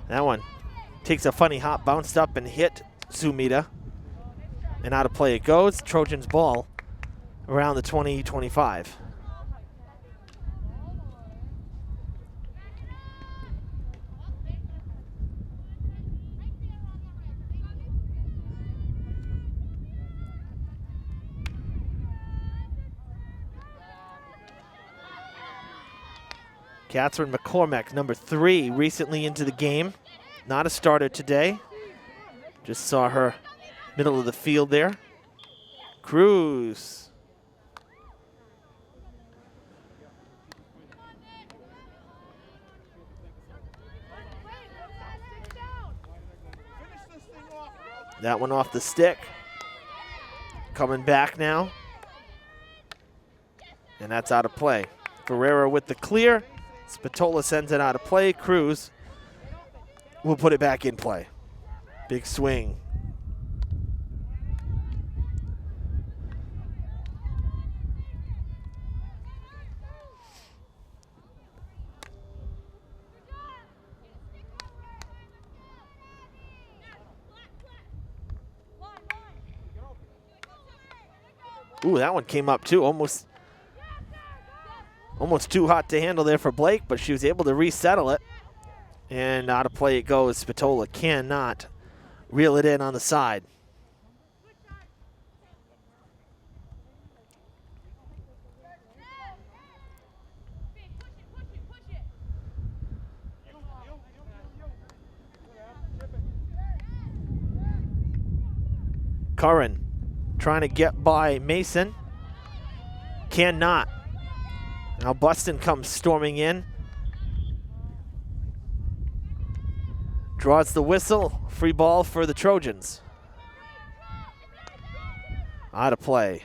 Speaker 1: That one takes a funny hop, bounced up and hit Shumita. And out of play it goes. Trojans ball around the 20-25. Catherine McCormack, number 3, recently into the game. Not a starter today. Just saw her middle of the field there. Cruz. That one off the stick. Coming back now. And that's out of play. Ferreira with the clear. Spatola sends it out of play. Cruz will put it back in play. Big swing. Ooh, that one came up too. Almost too hot to handle there for Blake, but she was able to resettle it. And out of play it goes. Spatola cannot reel it in on the side. Curran trying to get by Mason. Cannot. Now Buston comes storming in. Draws the whistle. Free ball for the Trojans. Out of play.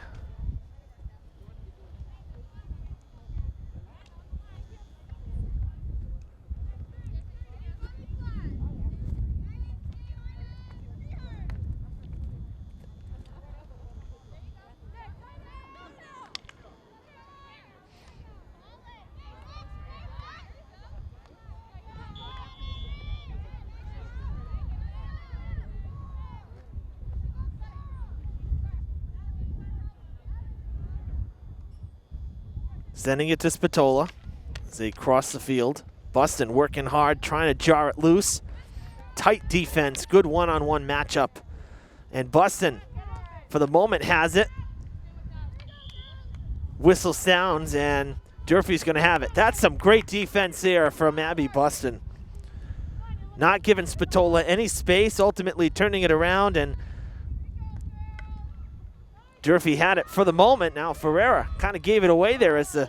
Speaker 1: Sending it to Spatola as they cross the field. Buston working hard, trying to jar it loose. Tight defense, good one-on-one matchup. And Buston, for the moment, has it. Whistle sounds, and Durfee's going to have it. That's some great defense there from Abby Buston. Not giving Spatola any space, ultimately turning it around, and Durfee had it for the moment. Now Ferreira kind of gave it away there as the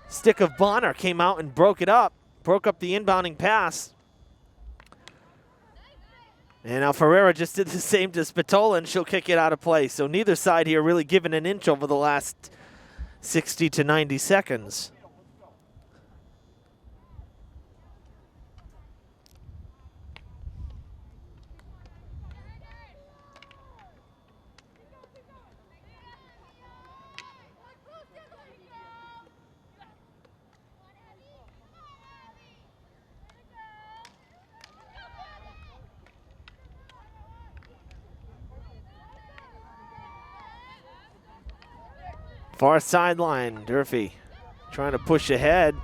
Speaker 1: stick of Bonner came out and broke up the inbounding pass. And now Ferreira just did the same to Spatola, and she'll kick it out of play. So neither side here really given an inch over the last 60 to 90 seconds.
Speaker 4: Far sideline, Durfee trying to push ahead.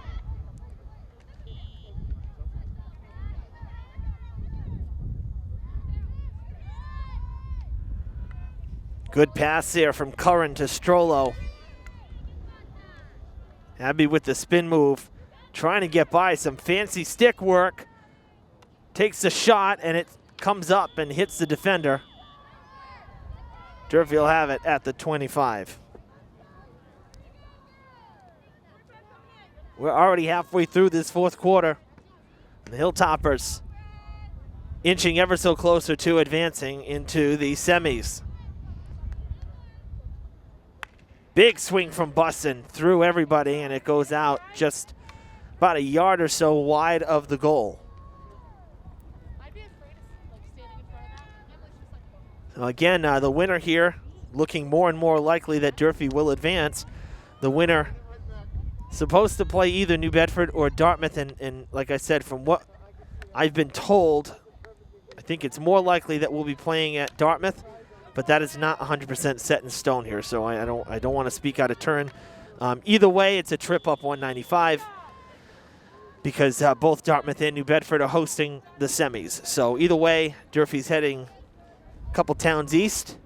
Speaker 4: Good pass there from Curran to Strollo. Abby with the spin move, trying to get by, some fancy stick work. Takes the shot and it comes up and hits the defender. Durfee will have it at the 25. We're already halfway through this fourth quarter. The Hilltoppers inching ever so closer to advancing into the semis. Big swing from Bussin through everybody, and it goes out just about a yard or so wide of the goal. So again, the winner here, looking more and more likely that Durfee will advance. The winner supposed to play either New Bedford or Dartmouth, and like I said, from what I've been told, I think it's more likely that we'll be playing at Dartmouth, but that is not 100% set in stone here, so I don't want to speak out of turn. Either way, it's a trip up 195 because both Dartmouth and New Bedford are hosting the semis. So either way, Durfee's heading a couple towns east.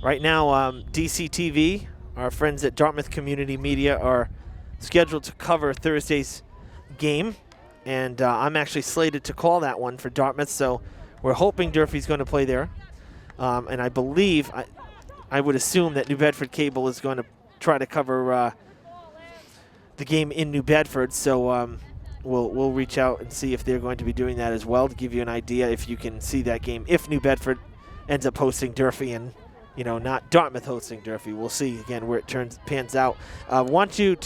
Speaker 4: Right now, DCTV, our friends at Dartmouth Community Media, are scheduled to cover Thursday's game, and I'm actually slated to call that one for Dartmouth, so we're hoping Durfee's going to play there. And I believe, I would assume that New Bedford Cable is going to try to cover the game in New Bedford, so we'll reach out and see if they're going to be doing that as well to give you an idea if you can see that game if New Bedford ends up hosting Durfee and not Dartmouth hosting Durfee. We'll see again where it pans out. We want to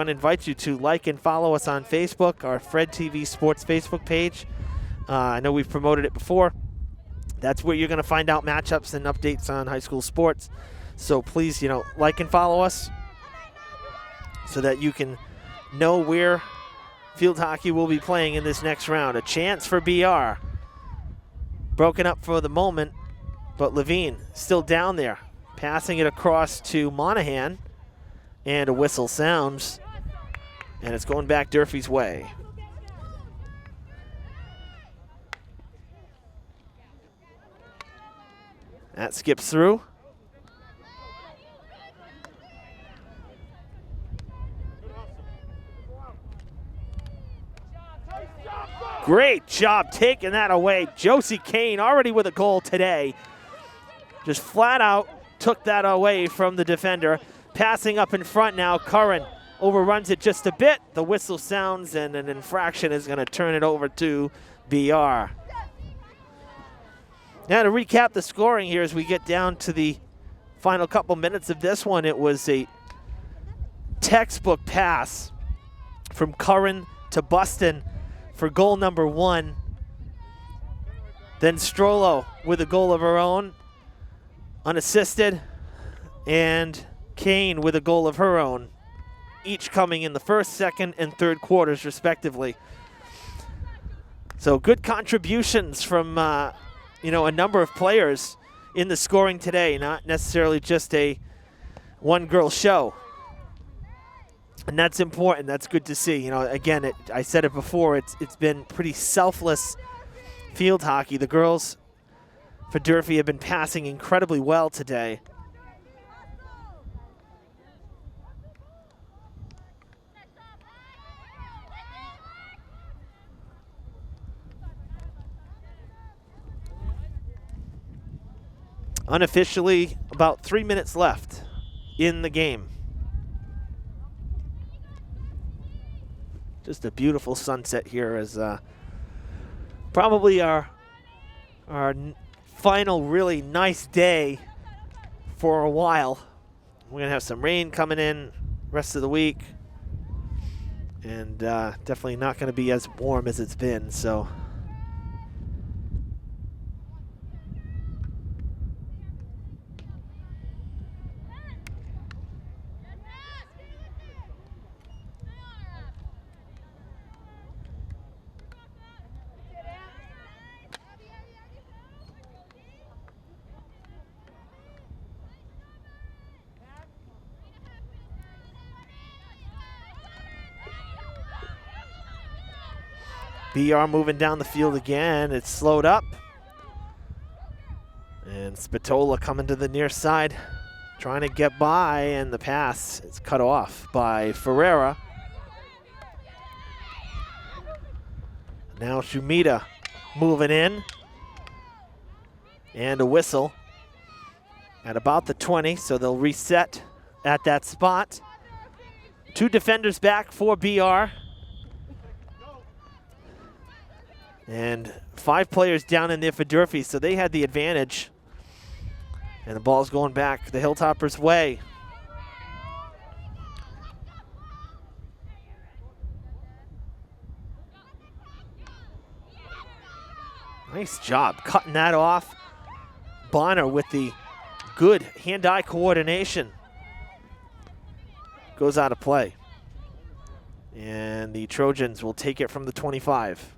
Speaker 4: invite you to like and follow us on Facebook, our Fred TV Sports Facebook page. I know we've promoted it before. That's where you're going to find out matchups and updates on high school sports. So please, like and follow us so that you can know where field hockey will be playing in this next round. A chance for BR. Broken up for the moment, but Levine still down there, passing it across to Monahan, and a whistle sounds, and it's going back Durfee's way. That skips through. Great job taking that away. Josie Kane already with a goal today. Just flat out took that away from the defender. Passing up in front now, Curran overruns it just a bit. The whistle sounds and an infraction is going to turn it over to BR. Now to recap the scoring here as we get down to the final couple minutes of this one, it was a textbook pass from Curran to Buston for goal number 1. Then Strollo with a goal of her own, unassisted, and Kane with a goal of her own, each coming in the first, second, and third quarters respectively. So good contributions from a number of players in the scoring today, not necessarily just a one-girl show. And that's important. That's good to see. Again, I said it before, it's been pretty selfless field hockey. The girls for Durfee have been passing incredibly well today. Unofficially, about 3 minutes left in the game. Just a beautiful sunset here as probably our final really nice day for a while. We're going to have some rain coming in rest of the week, and definitely not going to be as warm as it's been. So BR moving down the field again. It's slowed up. And Spatola coming to the near side, trying to get by, and the pass is cut off by Ferreira. Now Shumita moving in. And a whistle at about the 20, so they'll reset at that spot. 2 defenders back for BR. And 5 players down in there for Durfee, so they had the advantage. And the ball's going back the Hilltoppers' way. Nice job cutting that off. Bonner with the good hand-eye coordination. Goes out of play. And the Trojans will take it from the 25.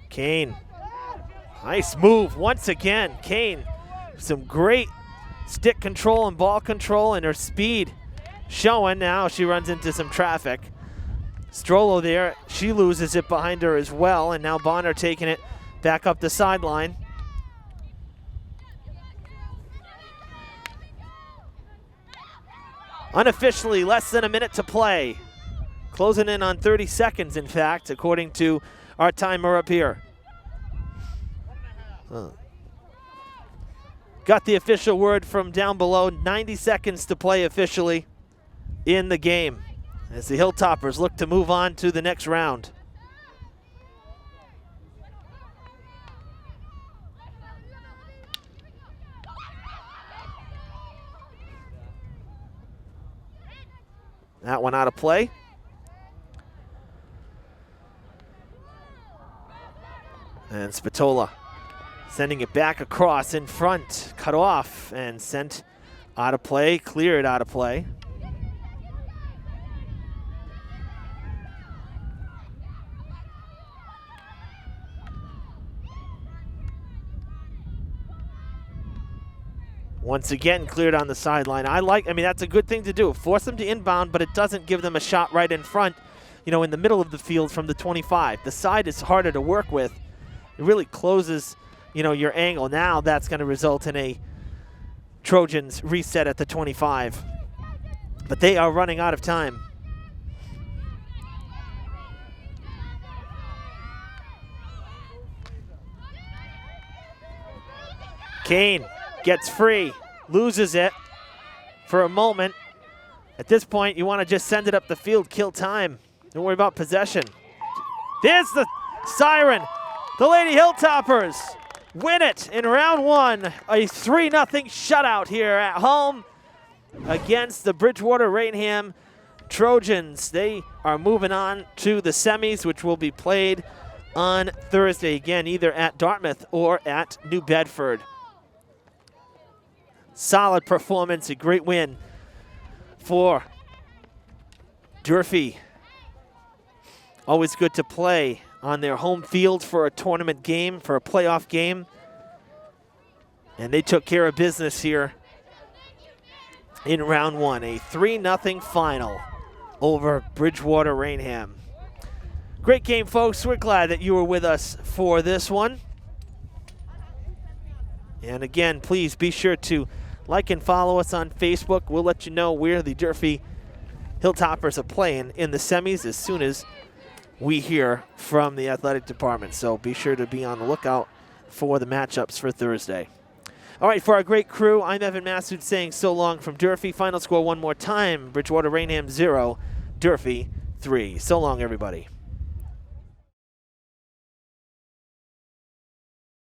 Speaker 4: Kane, nice move once again. Kane, some great stick control and ball control, and her speed showing. Now she runs into some traffic. Strollo there, she loses it behind her as well, and now Bonner taking it back up the sideline. Unofficially, less than a minute to play. Closing in on 30 seconds, in fact, according to our timer up here. Got the official word from down below. 90 seconds to play officially in the game as the Hilltoppers look to move on to the next round. That one out of play. And Spatola sending it back across in front, cut off and sent out of play, cleared out of play. Once again, cleared on the sideline. I mean, that's a good thing to do. Force them to inbound, but it doesn't give them a shot right in front, you know, in the middle of the field from the 25. The side is harder to work with. It really closes, you know, your angle. Now that's going to result in a Trojans reset at the 25. But they are running out of time. Kane gets free, loses it for a moment. At this point, you want to just send it up the field, kill time. Don't worry about possession. There's the siren. The Lady Hilltoppers win it in round one. A 3-0 shutout here at home against the Bridgewater-Raynham Trojans. They are moving on to the semis, which will be played on Thursday, again, either at Dartmouth or at New Bedford. Solid performance, a great win for Durfee. Always good to play on their home field for a tournament game, for a playoff game. And they took care of business here in round one. A 3-0 final over Bridgewater-Raynham. Great game, folks. We're glad that you were with us for this one. And again, please be sure to like and follow us on Facebook. We'll let you know where the Durfee Hilltoppers are playing in the semis as soon as we hear from the athletic department. So be sure to be on the lookout for the matchups for Thursday. All right, for our great crew, I'm Evan Massoud saying so long from Durfee. Final score one more time, Bridgewater-Raynham 0, Durfee 3. So long, everybody.